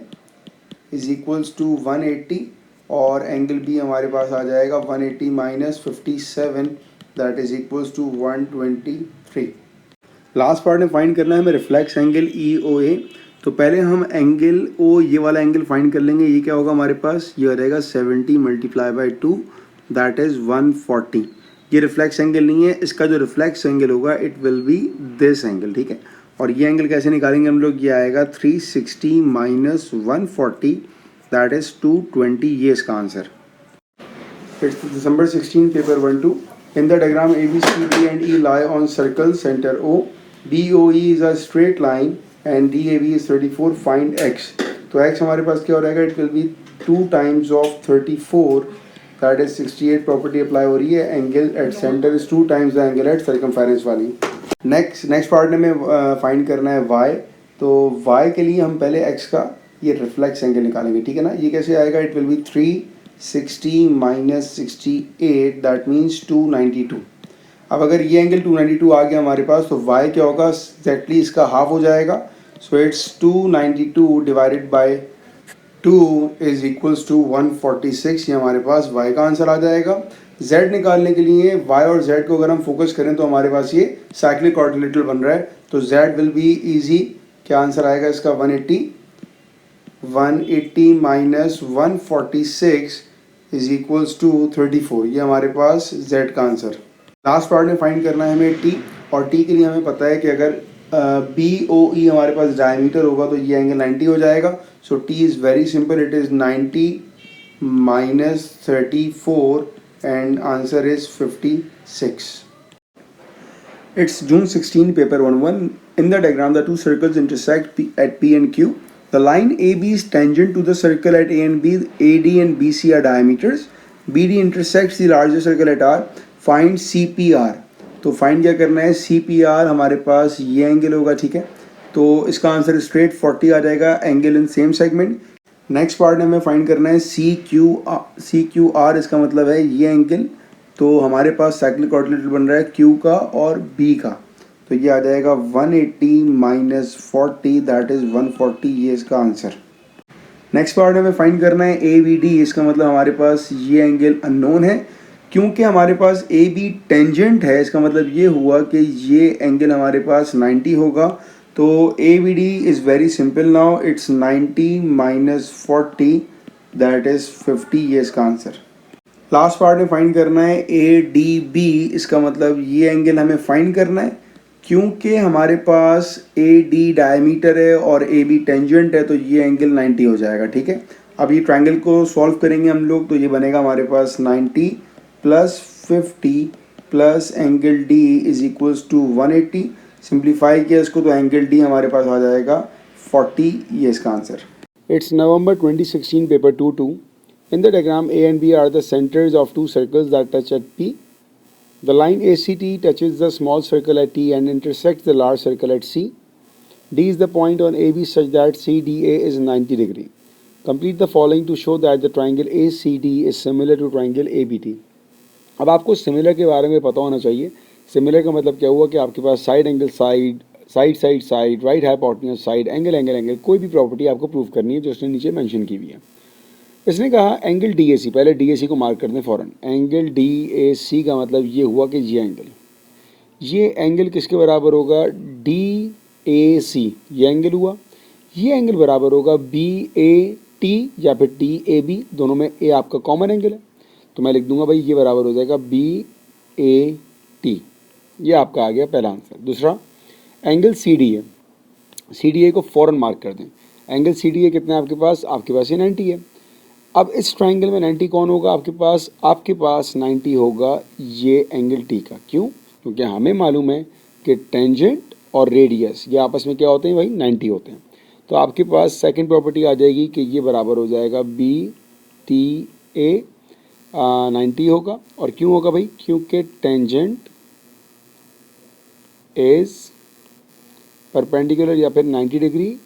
is equals to 180, और एंगल B हमारे पास आ जाएगा 180 minus 57 that is equals to 123। Last part में फाइंड करना है हमें रिफ्लेक्स एंगल EOA। तो पहले हम एंगल O, ये वाला एंगल फाइंड कर लेंगे। ये क्या होगा हमारे पास, ये रहेगा 70 मल्टीप्लाई बाई 2 दैट इज 140। ये रिफ्लेक्स एंगल नहीं है, इसका जो रिफ्लेक्स एंगल होगा it will B this angle, ठीक है। और ये एंगल कैसे निकालेंगे हम लोग, ये आएगा 360 माइनस 140 दैट इज 220, ये इसका answer. It's December 16, paper 1-2. In the diagram A, B, C, D and E lie on circle center O. DOE is a straight line and DAB is 34. Find X. तो X हमारे पास क्या हो रहेगा, it will be 2 times of 34 that is 68। Property apply हो रही है, angle at centre is 2 times the angle at circumference वाली। Next part में फाइंड करना है Y। तो Y के लिए हम पहले X का ये रिफ्लेक्स एंगल निकालेंगे, ठीक है ना। ये कैसे आएगा, it will B 360 minus 68 that means 292। अब अगर ये एंगल 292 आ गया हमारे पास, तो Y क्या होगा, एक्जैक्टली इसका हाफ हो जाएगा। So it's 292 divided by 2 is equals to 146, ये हमारे पास Y का आंसर आ जाएगा। Z निकालने के लिए Y और Z को अगर हम फोकस करें तो हमारे पास ये साइक्लिक क्वाड्रिलेटरल बन रहा है, तो Z विल बी इजी। क्या आंसर आएगा इसका, 180 माइनस 146 इज इक्वल्स टू 34, ये हमारे पास Z का आंसर। लास्ट पार्ट में फाइंड करना है हमें T, और T के लिए हमें पता है कि अगर BOE हमारे पास डायमीटर होगा तो ये एंगल 90 हो जाएगा। सो T is very simple, it is 90 minus 34 and answer is 56. It's June 16, paper 1-1. In the diagram, the two circles intersect at P and Q. The line AB is tangent to the circle at A and B. AD and BC are diameters. BD intersects the larger circle at R. Find CPR. तो find क्या करना है, CPR हमारे पास ये angle होगा, ठीक है। तो इसका आंसर स्ट्रेट 40 आ जाएगा, angle in same segment. Next part में हमें फाइंड करना है CQR, इसका मतलब है ये एंगल। तो हमारे पास साइक्लिक क्वाड्रिलेटरल बन रहा है Q का और B का, तो ये आ जाएगा 180 माइनस 40 दैट इज 140, ये इसका आंसर। नेक्स्ट पार्ट में हमें फाइंड करना है ABD, इसका मतलब हमारे पास ये एंगल अननोन है। क्योंकि हमारे पास AB टेंजेंट है, इसका मतलब ये हुआ कि ये एंगल हमारे पास 90 होगा। तो ABD is very simple now, it's 90 minus 40 that is 50, ये इसका आंसर। लास्ट पार्ट में फाइंड करना है ADB, इसका मतलब ये एंगल हमें फाइंड करना है। क्योंकि हमारे पास ए डी डायमीटर है और ए बी टेंजेंट है तो ये एंगल 90 हो जाएगा, ठीक है। अब ये ट्रायंगल को सॉल्व करेंगे हम लोग तो ये बनेगा हमारे पास 90 plus 50 plus angle D is equals to 180। Simplify किया इसको तो एंगल डी हमारे पास आ जाएगा 40, ये इसका answer. It's November 2016, paper 2-2. In the diagram, A and B are the centers of two circles that touch at P. The line ACT touches the small circle at T and intersects the large circle at C. D is the point on AB such that CDA is 90 degree. Complete the following to show that the triangle ACD is similar to triangle ABT. अब आपको similar के बारे में पता होना चाहिए। Similar का मतलब क्या हुआ कि आपके पास side angle side, side side side, right hypotenuse side, angle angle angle, कोई भी प्रॉपर्टी आपको प्रूव करनी है जो उसने नीचे मेंशन की हुई है। इसने कहा एंगल DAC, पहले DAC को मार्क कर दें फ़ौरन। एंगल DAC का मतलब ये हुआ कि ये एंगल किसके बराबर होगा? DAC, ये एंगल हुआ। ये एंगल बराबर होगा BAT या फिर TAB, दोनों में A आपका कॉमन एंगल है, तो मैं लिख दूंगा भाई ये बराबर हो जाएगा BAT। ये आपका आ गया पहला आंसर। दूसरा एंगल CDA, CDA को फ़ौरन मार्क कर दें। एंगल CDA कितना है आपके पास? आपके पास ये 90 है। अब इस ट्राइंगल में 90 कौन होगा आपके पास? आपके पास 90 होगा ये एंगल T का। क्यों? क्योंकि हमें मालूम है कि टेंजेंट और रेडियस ये आपस में क्या होते हैं भाई? 90 होते हैं। तो आपके पास सेकंड प्रॉपर्टी आ जाएगी कि ये बराबर हो जाएगा BTA 90 होगा। और क्यों होगा भाई? क्योंकि टेंजेंट इज परपेंडिकुलर या फिर 90 डिग्री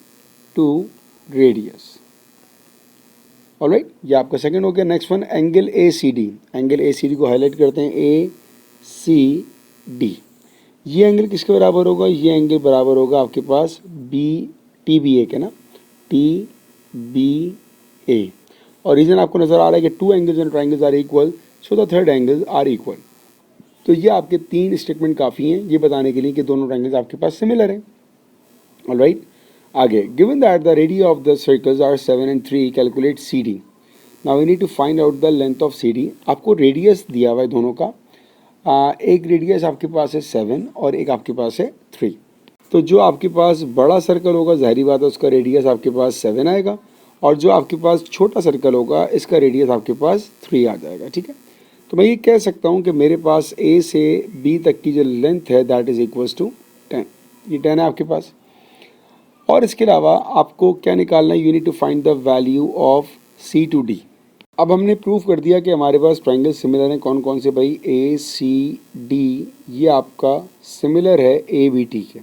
टू रेडियस। ऑलराइट, ये आपका सेकंड हो गया। Next one angle ACD। Angle ACD को हाईलाइट करते हैं, ACD। ये एंगल किसके बराबर होगा? ये एंगल बराबर होगा आपके पास TBA के ना, TBA। और रीजन आपको नजर आ रहा है कि two angles and triangles are equal, so the third angles are equal. तो ये आपके 3 स्टेटमेंट काफ़ी हैं ये बताने के लिए कि दोनों ट्राइंगल्स आपके पास सिमिलर हैं। ऑलराइट, आगे given that the radius of the circles are 7 and 3, calculate CD। Now we need to find out the length of CD। आपको रेडियस दिया हुआ है दोनों का। एक रेडियस आपके पास है 7 और एक आपके पास है 3। तो जो आपके पास बड़ा सर्कल होगा जाहिर बात है उसका रेडियस आपके पास 7 आएगा, और जो आपके पास छोटा सर्कल होगा इसका रेडियस आपके पास 3 आ जाएगा, ठीक है। तो मैं ये कह सकता हूँ कि मेरे पास A से B तक की जो लेंथ है दैट इज़ इक्वल्स टू 10। ये 10 है आपके पास। और इसके अलावा आपको क्या निकालना है? You need to find the value of C to D। अब हमने प्रूव कर दिया कि हमारे पास ट्राइंगल सिमिलर हैं। कौन कौन से भाई? ACD ये आपका सिमिलर है ABT के।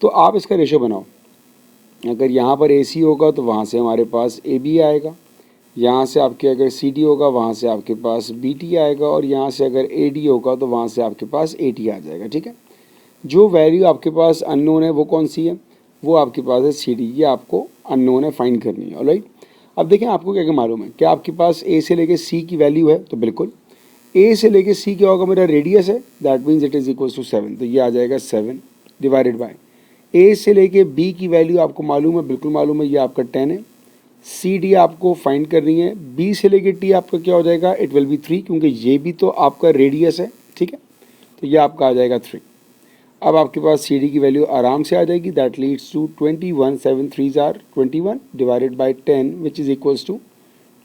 तो आप इसका रेशो बनाओ। अगर यहाँ पर AC होगा तो वहाँ से हमारे पास AB आएगा, यहाँ से आपके अगर CD होगा वहाँ से आपके पास BT आएगा, और यहाँ से अगर AD होगा तो वहाँ से आपके पास AT आ जाएगा, ठीक है। जो वैल्यू आपके पास अननोन है वो कौन सी है? वो आपके पास है CD। ये आपको अननोन है, फाइंड करनी है। ऑलराइट, अब देखें आपको क्या क्या मालूम है। क्या आपके पास A से लेके C की वैल्यू है? तो बिल्कुल। A से लेके C क्या होगा? मेरा रेडियस है, that means it is equal to 7। तो ये आ जाएगा 7 डिवाइडेड बाय A से लेके B की वैल्यू आपको मालूम है, बिल्कुल मालूम है, ये आपका 10 है। CD आपको फाइंड करनी है। B से लेके T आपका क्या हो जाएगा? इट विल बी 3, क्योंकि ये भी तो आपका रेडियस है, ठीक है। तो ये आपका आ जाएगा 3। अब आपके पास CD की वैल्यू आराम से आ जाएगी, that leads to 21, 7 3s are 21 divided by 10 which is equals to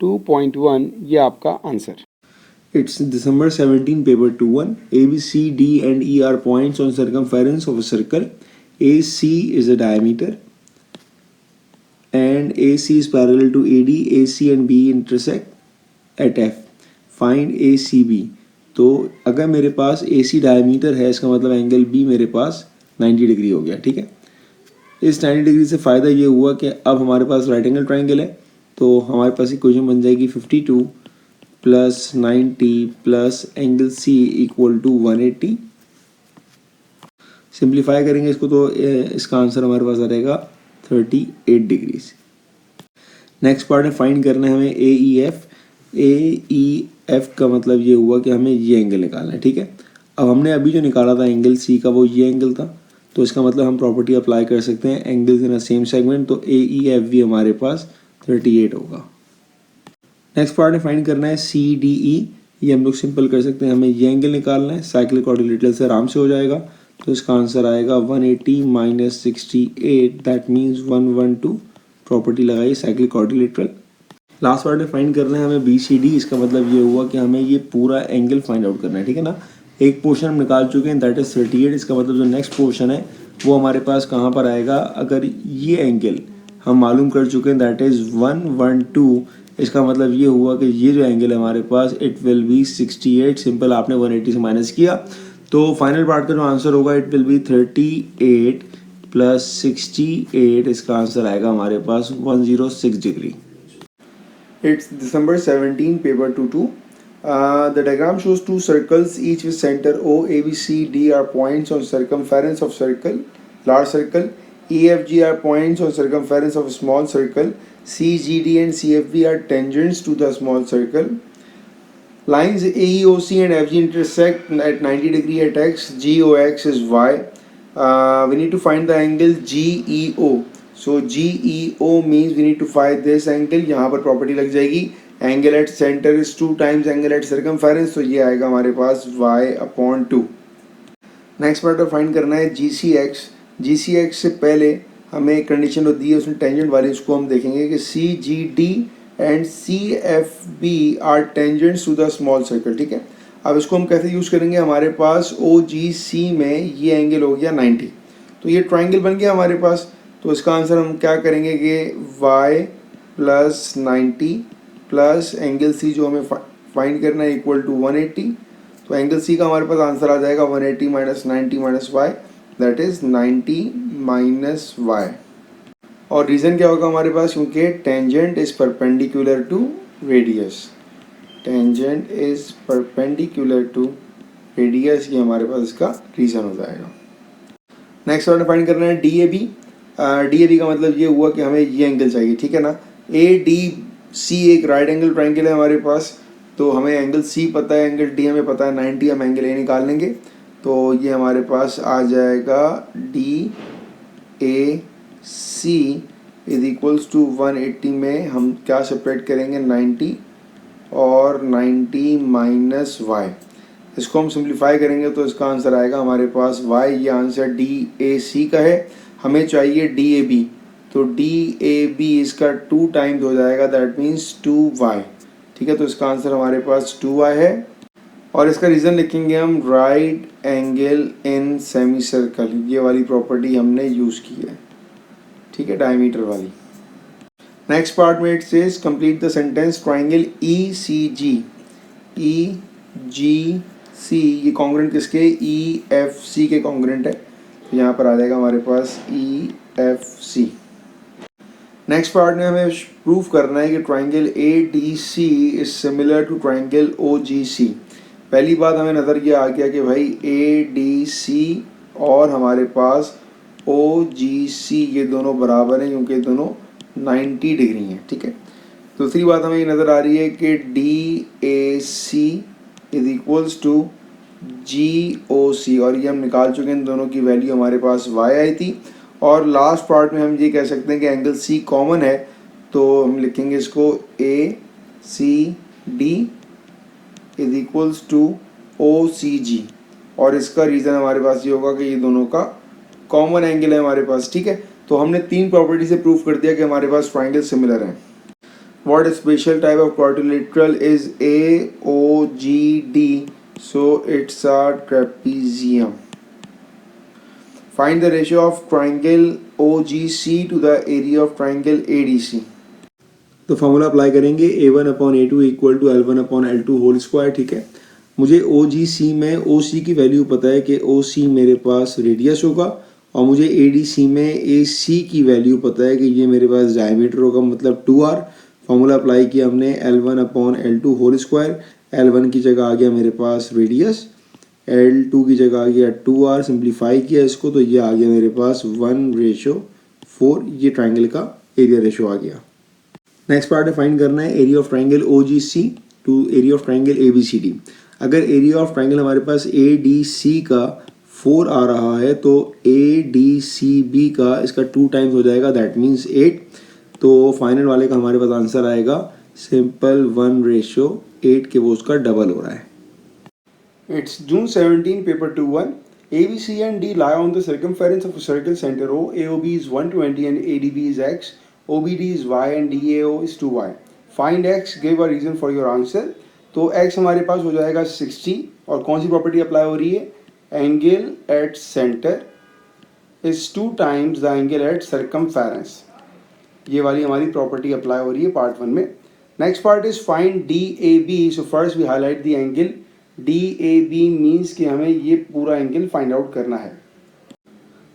2.1। ये आपका answer. It's December 17, paper 2-1. A, B, C, D and E are points on circumference of a circle. AC is a diameter and AC is parallel to AD. AC and B intersect at F. Find ACB. तो अगर मेरे पास AC diameter है इसका मतलब angle B मेरे पास 90 degree हो गया, ठीक है। इस 90 डिग्री से फ़ायदा ये हुआ कि अब हमारे पास राइट एंगल ट्राइंगल है, तो हमारे पास इक्वेशन बन जाएगी 52 plus 90 plus angle C equal to 180। Simplify करेंगे इसको तो इसका आंसर हमारे पास आ जाएगा 38 डिग्रीज। नेक्स्ट पार्ट में फाइंड करना है हमें AEF। AEF का मतलब ये हुआ कि हमें ये एंगल निकालना है, ठीक है। अब हमने अभी जो निकाला था एंगल C का वो ये एंगल था, तो इसका मतलब हम प्रॉपर्टी अप्लाई कर सकते हैं angles in a same segment. तो AEF भी हमारे पास 38 होगा। नेक्स्ट पार्ट में फाइंड करना है CDE। ये हम लोग सिंपल कर सकते हैं, हमें ये एंगल निकालना है, साइक्लिक क्वाड्रिलेटरल से आराम से हो जाएगा। तो इसका आंसर आएगा 180 माइनस 68, दैट मीन्स 112। प्रॉपर्टी लगाई साइक्लिक क्वाड्रिलेटरल। लास्ट पार्ट में फाइंड करना है हमें BCD। इसका मतलब ये हुआ कि हमें ये पूरा एंगल फाइंड आउट करना है, ठीक है ना। एक पोर्शन हम निकाल चुके हैं, दैट इज 38। इसका मतलब जो नेक्स्ट पोर्शन है वो हमारे पास कहाँ पर आएगा, अगर ये एंगल हम मालूम कर चुके हैं दैट इज 112। इसका मतलब ये हुआ कि ये जो एंगल है हमारे पास इट विल बी 68। सिंपल, आपने 180 से माइनस किया तो फाइनल पार्ट का जो आंसर होगा इट विल बी 38 प्लस 68। इसका आंसर आएगा हमारे पास 106 degree. It's December 17, paper 2-2. The diagram shows two circles, each with center O. A, B, C, D are points on circumference of circle, large circle. E, F, G are points on circumference of a small circle. C, G, D and CFB are tangents to the small circle. Lines AEOC and FG intersect at 90 degree at X. GOX is Y. We need to find the angle GEO. So GEO means we need to find this angle. यहाँ पर property लग जाएगी, angle at centre is 2 times angle at circumference, तो ये आएगा हमारे पास y/2। Next part find करना है GCX। GCX से पहले हमें एक कंडीशन जो दी है उसमें टेंजेंट वाली, उसको हम देखेंगे कि CGD and CFB are tangents to the small circle, ठीक है। अब इसको हम कैसे यूज़ करेंगे, हमारे पास OGC में ये एंगल हो गया 90, तो ये ट्राइंगल बन गया हमारे पास। तो इसका आंसर हम क्या करेंगे कि y plus 90 plus angle C जो हमें फाइंड करना है इक्वल टू 180। तो एंगल C का हमारे पास आंसर आ जाएगा 180 minus 90 minus y, that is 90 minus y। और रीज़न क्या होगा हमारे पास, क्योंकि tangent is perpendicular to radius. Tangent is perpendicular to radius, ये हमारे पास इसका रीज़न हो जाएगा। नेक्स्ट वाला फाइंड करना है DAB। DAB का मतलब ये हुआ कि हमें ये एंगल चाहिए, ठीक है ना। ADC एक राइट एंगल ट्राइंगल है हमारे पास, तो हमें एंगल C पता है, एंगल D हमें पता है 90, हम एंगल A निकाल लेंगे। तो ये हमारे पास आ जाएगा DAC इज इक्वल्स टू 180 में हम क्या सेपरेट करेंगे 90 और 90 माइनस y। इसको हम सिंप्लीफाई करेंगे तो इसका आंसर आएगा हमारे पास y। ये आंसर DAC का है, हमें चाहिए DAB, तो DAB इसका 2 टाइम्स हो जाएगा, दैट मीन्स 2y, ठीक है। तो इसका आंसर हमारे पास 2y है। और इसका रीज़न लिखेंगे हम right angle in semi circle, ये वाली प्रॉपर्टी हमने यूज़ की है, ठीक है, डायमीटर वाली। नेक्स्ट पार्ट में it says complete the sentence triangle ECG। EGC ये कॉन्ग्रेंट किसके, EFC के कॉन्ग्रेंट है, तो यहाँ पर आ जाएगा हमारे पास EFC। नेक्स्ट पार्ट में हमें प्रूफ करना है कि triangle ADC is similar to triangle OGC। पहली बात हमें नज़र ये आ गया कि भाई ADC और हमारे पास OGC ये दोनों बराबर हैं, क्योंकि दोनों 90 डिग्री हैं, ठीक है। दूसरी बात हमें ये नज़र आ रही है कि DAC is equals to GOC, और ये हम निकाल चुके हैं, इन दोनों की वैल्यू हमारे पास y आई थी। और लास्ट पार्ट में हम ये कह सकते हैं कि एंगल C कॉमन है, तो हम लिखेंगे इसको ACD is equals to OCG, और इसका रीज़न हमारे पास ये होगा कि ये दोनों का कॉमन एंगल है हमारे पास, ठीक है। तो हमने 3 प्रॉपर्टी से प्रूफ कर दिया कि हमारे पास ट्राइंगल सिमिलर हैं। What special type of quadrilateral is AOGD? So it's a trapezium. Find the ratio of triangle OGC to the area of triangle ADC. तो फॉर्मूला अप्लाई करेंगे A1/A2 equal to L1/L2 whole square, ठीक है। मुझे OGC में OC की value पता है कि OC मेरे पास रेडियस होगा, और मुझे ADC में AC की वैल्यू पता है कि ये मेरे पास डायमीटर होगा, मतलब 2R। फॉर्मूला अप्लाई किया हमने L1/L2 होल स्क्वायर। L1 की जगह आ गया मेरे पास रेडियस, L2 की जगह आ गया 2R। सिंप्लीफाई किया इसको तो ये आ गया मेरे पास 1:4, ये ट्राइंगल का एरिया रेशो आ गया। नेक्स्ट पार्ट है फाइंड करना है area of triangle OGC to area of triangle ABCD। अगर एरिया ऑफ ट्राइंगल हमारे पास ADC का 4 आ रहा है तो ADCB का इसका 2 टाइम्स हो जाएगा, दैट मीन्स 8। तो फाइनल वाले का हमारे पास आंसर आएगा सिंपल 1:8 के वो उसका डबल हो रहा है। It's June 17 paper 2-1। ABC and D lie on the circumference of a circle center O. AOB is 120 and ADB is X. OBD is Y and DAO is 2Y. Find X, give a reason for your answer. तो X हमारे पास हो जाएगा 60 और कौन सी property apply हो रही है? Angle at centre is 2 times the angle at circumference. ये वाली हमारी प्रॉपर्टी अप्लाई हो रही है पार्ट 1 में. Next part is find DAB. So first we highlight the angle DAB means कि हमें ये पूरा एंगल फाइंड आउट करना है.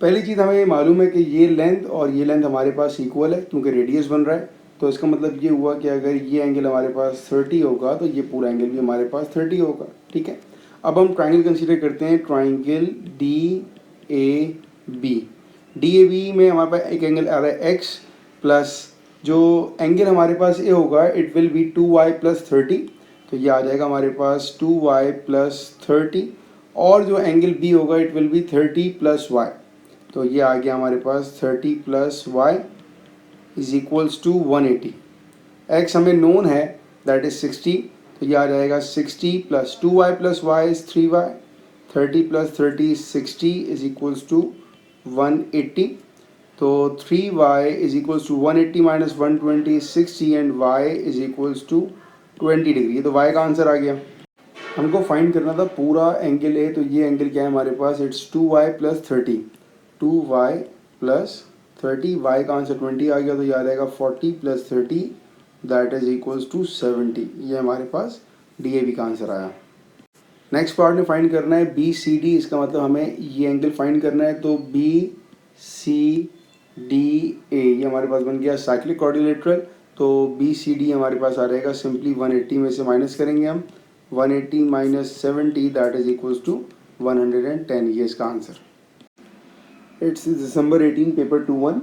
पहली चीज़ हमें ये मालूम है कि ये लेंथ और ये लेंथ हमारे पास इक्वल है क्योंकि रेडियस बन रहा है. तो इसका मतलब ये हुआ कि अगर ये एंगल हमारे पास 30 होगा तो ये पूरा एंगल भी हमारे पास 30 होगा. ठीक है. अब हम ट्राइंगल कंसीडर करते हैं. Triangle DAB. DAB में हमारे पास एक एंगल आ रहा है X प्लस जो एंगल हमारे पास ए होगा it will B 2Y plus 30. तो ये आ जाएगा हमारे पास 2Y प्लस 30 और जो एंगल B होगा it will be 30 plus Y. तो ये आ गया हमारे पास 30 plus Y is equals to 180. X हमें नोन है दैट इज 60. तो ये आ जाएगा 60 plus 2Y plus Y is 3Y. 30 plus 30 60 is equals to 180. तो 3Y is equals to 180 minus 120 60 and Y is equals to 20 degree. तो Y का answer आ गया. हमको फाइंड करना था पूरा एंगल है. तो ये एंगल क्या है हमारे पास? It's 2Y plus 30. 2Y plus 30. Y का आंसर 20 आ गया. तो ये आ जाएगा 40 plus 30 that is equals to 70. ये हमारे पास DAB का आंसर आया. नेक्स्ट पार्ट में फाइंड करना है BCD. इसका मतलब हमें ये एंगल फाइंड करना है. तो BCDA ये हमारे पास बन गया साइक्लिक क्वाड्रिलेटरल. तो BCD हमारे पास आ जाएगा सिंपली 180 में से माइनस करेंगे हम. 180 minus 70 that is equals to 110. ये इसका answer. It's December 18, paper 2-1.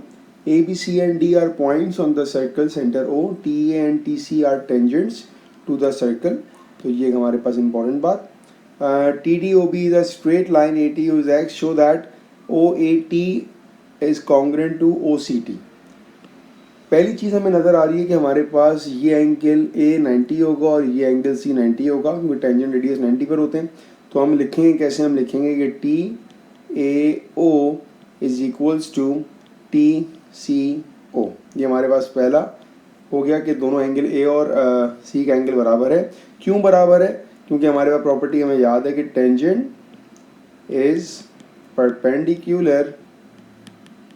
A, B, C and D are points on the circle center O. TA and TC are tangents to the circle. तो ये हमारे पास important बात. TDOB is a straight line. ATU is X. Show that OAT is congruent to OCT. पहली चीज़ हमें नज़र आ रही है कि हमारे पास ये एंगल A 90 होगा और ये एंगल C 90 होगा क्योंकि टेंजेंट रेडियस 90 पर होते हैं. तो हम लिखेंगे कैसे? हम लिखेंगे कि TAO is equals to TCO. ये हमारे पास पहला हो गया कि दोनों एंगल A और C का एंगल बराबर है. क्यों बराबर है? क्योंकि हमारे पास प्रॉपर्टी हमें याद है कि tangent is perpendicular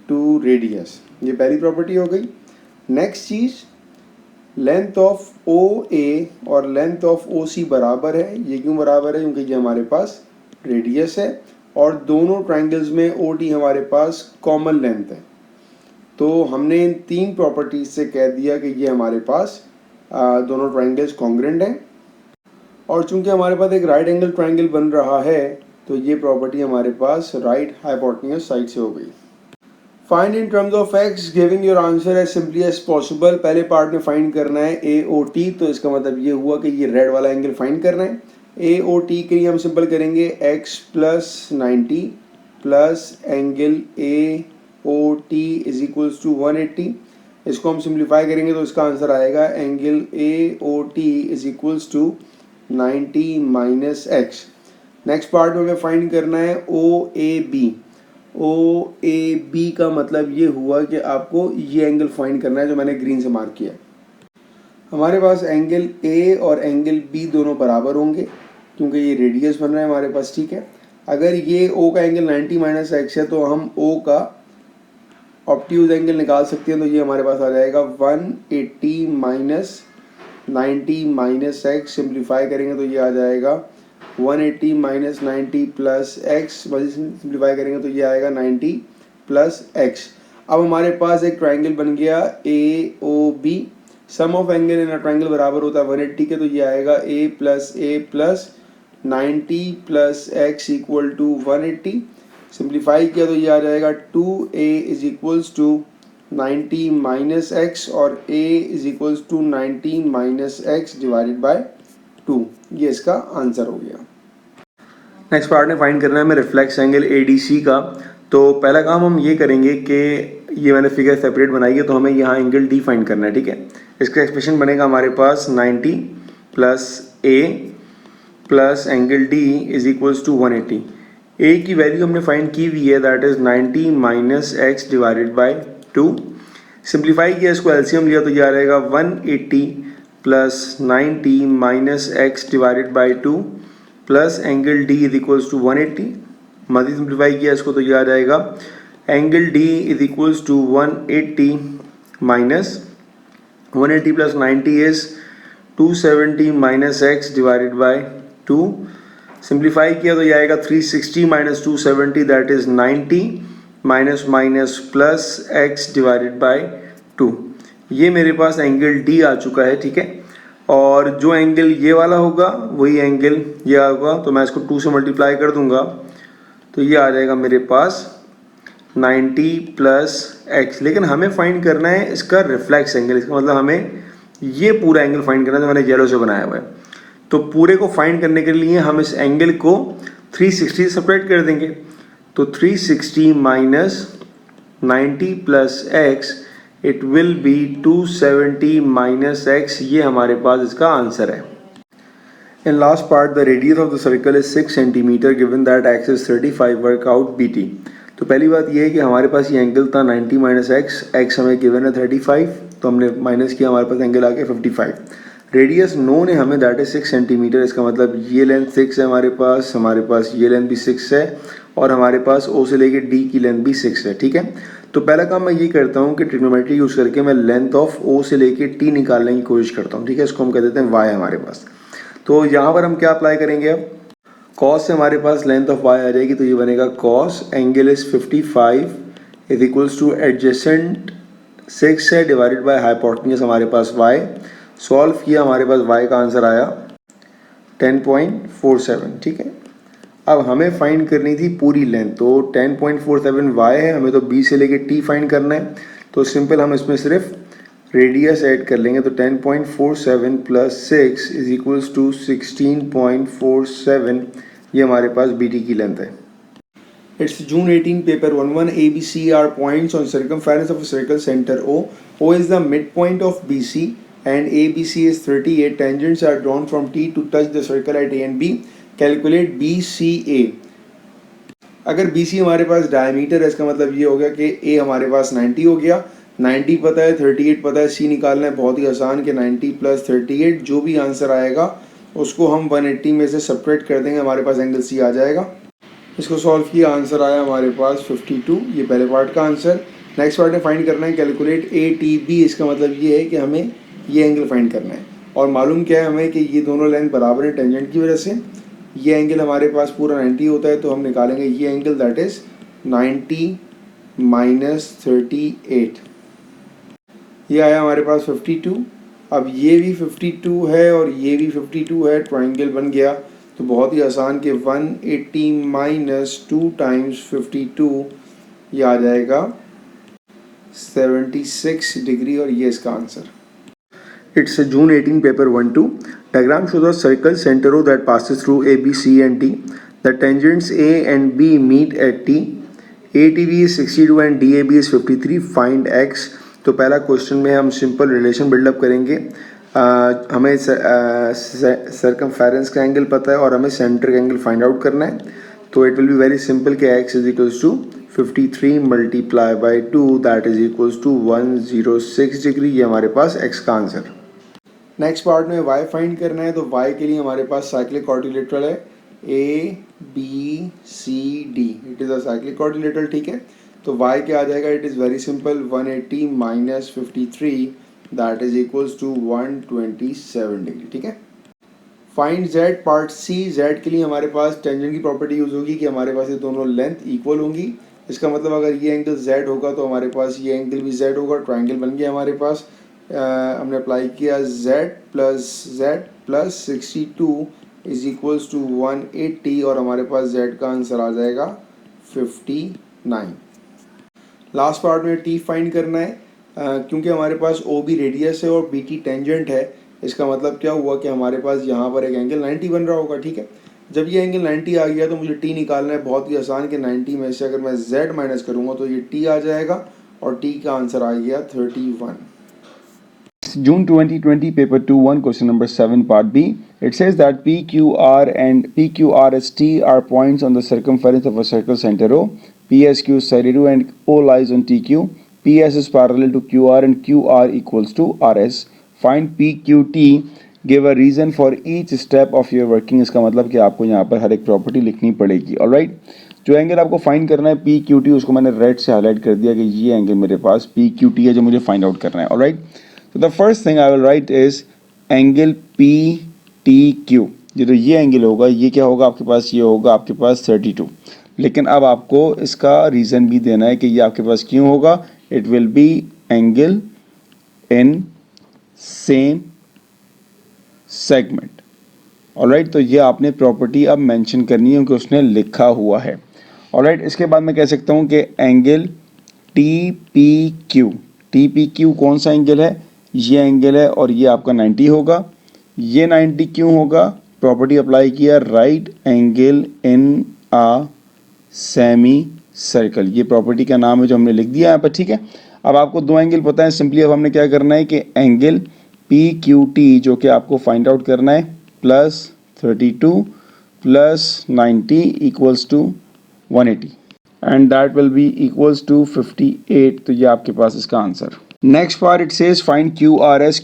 to radius. ये पहली प्रॉपर्टी हो गई. नेक्स्ट चीज़ लेंथ ऑफ OA और लेंथ ऑफ OC बराबर है. ये क्यों बराबर है? क्योंकि ये हमारे पास रेडियस है और दोनों ट्राइंगल्स में OD हमारे पास कॉमन लेंथ है. तो हमने इन 3 प्रॉपर्टीज से कह दिया कि ये हमारे पास दोनों ट्राइंगल्स कॉन्ग्रुएंट हैं. और चूंकि हमारे पास एक राइट एंगल ट्राइंगल बन रहा है तो ये प्रॉपर्टी हमारे पास राइट हाइपोटेन्यूज साइड से हो गई. Find in terms of X giving your answer as simply as possible. पहले पार्ट में फाइंड करना है AOT. तो इसका मतलब ये हुआ कि ये रेड वाला एंगल फाइंड करना है. AOT के लिए हम सिंपल करेंगे X plus 90 plus angle AOT is equals to 180. इसको हम सिंप्लीफाई करेंगे तो इसका आंसर आएगा angle AOT is equals to 90 minus X. Next part में हमें फाइंड करना है OAB. OAB का मतलब ये हुआ कि आपको ये एंगल फाइंड करना है जो मैंने ग्रीन से मार्क किया. हमारे पास एंगल A और एंगल B दोनों बराबर होंगे क्योंकि ये रेडियस बन रहा है हमारे पास. ठीक है. अगर ये O का एंगल 90 माइनस X है तो हम O का ऑब्ट्यूज एंगल निकाल सकते हैं. तो ये हमारे पास आ जाएगा 180 माइनस 90 माइनस X. सिंप्लीफाई करेंगे तो ये आ जाएगा 180 माइनस 90 प्लस X. सिंप्लीफाई करेंगे तो ये आएगा 90 प्लस X. अब हमारे पास एक ट्राइंगल बन गया AOB. Sum of angle in a triangle बराबर होता है 180 के. तो ये आएगा A plus 90 plus X equal to 180. Simplify किया तो ये आ जाएगा 2A is equals to 90 minus X और A is equals to 90 minus X divided by 2. ये इसका आंसर हो गया. नेक्स्ट पार्ट में फाइंड करना है हमें रिफ्लेक्स एंगल ADC का. तो पहला काम हम ये करेंगे कि ये मैंने फिगर सेपरेट बनाई है तो हमें यहाँ एंगल D फाइंड करना है. ठीक है. इसका एक्सप्रेशन बनेगा हमारे पास 90 plus A plus angle D is equals to 180. A की वैल्यू हमने फाइंड की हुई है, that is 90 minus X divided by 2। Simplify किया, इसको एलसीएम लिया तो ये आ रहेगा 180 plus 90 minus X divided by 2 plus angle D is equals to 180। Multi simplify किया इसको तो ये आ जाएगा angle D is equals to 180 minus 180 plus 90 is 270 minus X divided by 2। Simplify किया तो ये आएगा 360 minus 270 that is 90 minus minus plus x divided by 2। ये मेरे पास एंगल डी आ चुका है, ठीक है। और जो एंगल ये वाला होगा वही एंगल ये होगा, तो मैं इसको 2 से मल्टीप्लाई कर दूंगा तो ये आ जाएगा मेरे पास 90 प्लस एक्स। लेकिन हमें फाइंड करना है इसका रिफ्लेक्स एंगल, इसका मतलब हमें ये पूरा एंगल फाइंड करना है जो मैंने येलो से बनाया हुआ है। तो पूरे को फाइंड करने के लिए हम इस एंगल को 360 से सेपरेट कर देंगे, तो 360 minus 90 plus x it will B 270 minus x. ये हमारे पास इसका आंसर है। In last part, the radius of the circle is 6 centimeter given that x is 35, work out bt। तो पहली बात ये है कि हमारे पास ये एंगल था 90 माइनस एक्स हमें गिवन है 35, तो हमने माइनस किया, हमारे पास एंगल आ गया 55। रेडियस नोन है हमें, दैट इज 6 सेंटीमीटर। इसका मतलब ये लेंथ 6 है हमारे पास ये लेंथ भी 6 है और हमारे पास ओ से लेके डी की लेंथ भी 6 है, ठीक है। तो पहला काम मैं ये करता हूँ कि ट्रिग्नोमेट्री यूज़ करके मैं लेंथ ऑफ ओ से लेके टी निकालने की कोशिश करता हूँ, ठीक है। इसको हम कह देते हैं वाई हमारे पास। तो यहाँ पर हम क्या अप्लाई करेंगे, अब कॉस से हमारे पास लेंथ ऑफ वाई आ जाएगी, तो ये बनेगा cos angle is 55 is equals two adjacent 6 है डिवाइडेड बाय हाइपोटेन्यूज हमारे पास वाई। सॉल्व किया, हमारे पास वाई का आंसर आया 10.47, ठीक है। अब हमें फाइंड करनी थी पूरी लेंथ, तो 10.47 वाई है, हमें तो बी से लेके टी फाइंड करना है। तो सिंपल हम इसमें सिर्फ रेडियस ऐड कर लेंगे, तो 10.47 प्लस 6 इज इक्वल्स टू 16.47। ये हमारे पास बी टी की लेंथ है। It's June 18, paper 11. A, B, C are points on circumference of a circle center O. O is the midpoint of BC and ABC is 38. Tangents are drawn from T to touch the circle at A and B. Calculate BCA. अगर BC हमारे पास diameter है, इसका मतलब ये हो गया कि A हमारे पास 90 हो गया, 90 पता है, 38 पता है, C निकालना है बहुत ही आसान कि 90 प्लस 38, जो भी आंसर आएगा उसको हम 180 में से सेपरेट कर देंगे, हमारे पास एंगल C आ जाएगा। इसको सॉल्व किया, आंसर आया हमारे पास 52, ये पहले पार्ट का आंसर। नेक्स्ट पार्ट में फाइंड करना है कैलकुलेट ATB। इसका मतलब ये है कि हमें ये एंगल फाइंड करना है और मालूम क्या है हमें कि ये दोनों लेंथ बराबर है टेंजेंट की वजह से। ये एंगल हमारे पास पूरा 90 होता है, तो हम निकालेंगे ये एंगल, दैट इज 90 माइनस 38। ये आया हमारे पास 52। अब ये भी 52 है और ये भी 52 है, ट्राइंगल बन गया। तो बहुत ही आसान कि 180 माइनस 2 टाइम्स 52, ये आ जाएगा 76 डिग्री और ये इसका answer. It's a June 18 paper 1-2. Diagram shows a circle center O that passes through A, B, C and T. The tangents A and B meet at T. ATB is 62 and DAB is 53. Find X. तो पहला question में हम simple relation buildup करेंगे। हमें circumference का angle पता है और हमें सेंटर का एंगल फाइंड आउट करना है। तो it will be very simple कि x is equals to 53 multiply by 2 that is equals to 106 degree. ये हमारे पास x का आंसर। नेक्स्ट पार्ट में y फाइंड करना है, तो y के लिए हमारे पास साइक्लिक क्वाड्रिलेटरल है ABCD। It is a cyclic quadrilateral, ठीक है। तो y क्या आ जाएगा, it is very simple 180 minus 53 that is equals to 127 degree, ठीक है। Find z part C। z के लिए हमारे पास टेंजेंट की प्रॉपर्टी यूज होगी कि हमारे पास ये दोनों लेंथ इक्वल होंगी। इसका मतलब अगर ये एंगल z होगा तो हमारे पास ये एंगल भी z होगा, ट्राइंगल बन गया हमारे पास। हमने अप्लाई किया z plus 62 is equals to 180 और हमारे पास z का आंसर आ जाएगा 59। लास्ट पार्ट में t फाइंड करना है, क्योंकि हमारे पास OB रेडियस है और BT टेंजेंट है। इसका मतलब क्या हुआ कि हमारे पास यहाँ पर एक एंगल 90 बन रहा होगा, ठीक है। जब ये एंगल 90 आ गया तो मुझे t निकालना है, बहुत ही आसान कि 90 में से अगर मैं z माइनस करूँगा तो ये t आ जाएगा और t का आंसर आ गया 31। June 2020, paper 2-1, question number 7, part B. It says that PQR and PQRST are points on the circumference of a circle center O. PSQ is 32 and O lies on TQ. PS is parallel to QR and QR equals to RS. Find PQT. Give a reason for each step of your working. इसका मतलब कि आपको यहाँ पर हर एक property लिखनी पड़ेगी. Alright, जो एंगल आपको फाइंड करना है PQT, उसको मैंने रेड से हाईलाइट कर दिया कि ये एंगल मेरे पास PQT है जो मुझे फाइंड आउट करना है. ऑलराइट, तो the first thing I will write is angle PTQ. ये एंगल होगा, ये क्या होगा आपके पास, ये होगा आपके पास 32. लेकिन अब आपको इसका रीज़न भी देना है कि ये आपके पास क्यों होगा. It will B angle in same segment. Alright, तो ये आपने प्रॉपर्टी अब मेंशन करनी है क्योंकि उसने लिखा हुआ है. ऑलराइट, इसके बाद मैं कह सकता हूँ कि एंगल TPQ कौन सा एंगल है, ये एंगल है और ये आपका 90 होगा. ये 90 क्यों होगा, प्रॉपर्टी अप्लाई किया, right angle in a semicircle. ये प्रॉपर्टी का नाम है जो हमने लिख दिया यहाँ पर. ठीक है, अब आपको दो एंगल पता है. सिंपली अब हमने क्या करना है कि एंगल PQT जो कि आपको फाइंड आउट करना है, +32 + 90 equals to 180 and that will be equals to 58. तो ये आपके पास इसका answer. Next part it says find QRS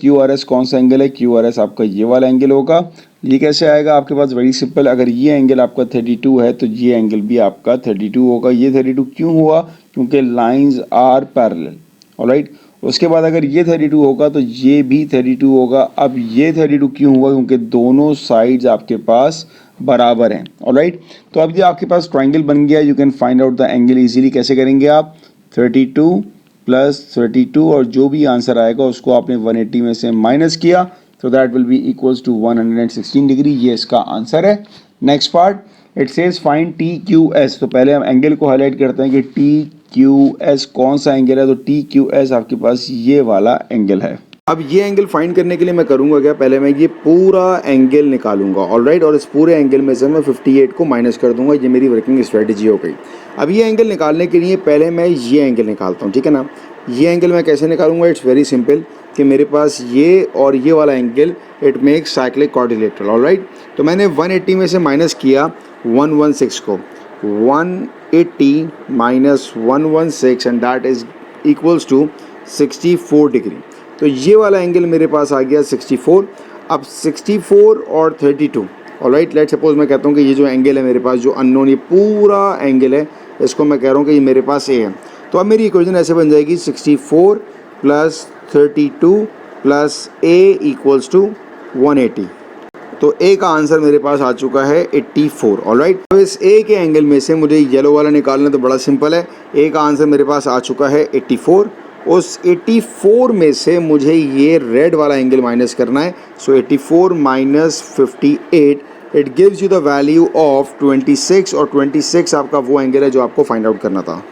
कौन सा एंगल है. QRS आपका ये वाला एंगल होगा. ये कैसे आएगा आपके पास, वेरी सिंपल. अगर ये एंगल आपका 32 है तो ये एंगल भी आपका 32 होगा. ये 32 क्यों हुआ, क्योंकि लाइंस आर पैरेलल. ऑलराइट, उसके बाद अगर ये 32 होगा तो ये भी 32 होगा. अब ये 32 क्यों हुआ, क्योंकि दोनों साइड्स आपके पास बराबर हैं. ऑलराइट, तो अब ये आपके पास ट्राइंगल बन गया. You can find out the angle easily. कैसे करेंगे आप, 32 + 32 और जो भी आंसर आएगा उसको आपने 180 में से माइनस किया, तो that will be equals to 116 degree. ये इसका आंसर है. Next part it says find TQS. तो पहले हम एंगल को हाईलाइट करते हैं कि TQS कौन सा एंगल है. तो TQS आपके पास ये वाला एंगल है. अब ये एंगल फाइंड करने के लिए मैं करूंगा क्या, पहले मैं ये पूरा एंगल निकालूंगा. ऑलराइट, और इस पूरे एंगल में से मैं 58 को माइनस कर दूंगा. ये मेरी वर्किंग स्ट्रेटजी हो गई. अब ये एंगल निकालने के लिए पहले मैं ये एंगल निकालता हूँ. ठीक है ना, ये एंगल मैं कैसे निकालूंगा, इट्स वेरी सिंपल कि मेरे पास ये और ये वाला angle it makes cyclic quadrilateral. Alright, तो मैंने 180 में से माइनस किया 116 को. 180 minus 116 and that is equals to 64 degree. तो ये वाला एंगल मेरे पास आ गया 64. अब 64 और 32. ऑलराइट, लेट सपोज मैं कहता हूँ कि ये जो एंगल है मेरे पास, जो अननोन ये पूरा एंगल है, इसको मैं कह रहा हूँ कि ये मेरे पास ए है. तो अब मेरी इक्वेशन ऐसे बन जाएगी 64 + 32 + a इक्वल्स टू 180. तो ए का आंसर मेरे पास आ चुका है 84. ऑलराइट, अब इस ए के एंगल में से मुझे येलो वाला निकालना, तो बड़ा सिंपल है. ए का आंसर मेरे पास आ चुका है 84. उस 84 में से मुझे ये रेड वाला एंगल माइनस करना है. सो 84 minus 58 it gives you the value of 26 और 26 आपका वो एंगल है जो आपको फाइंड आउट करना था.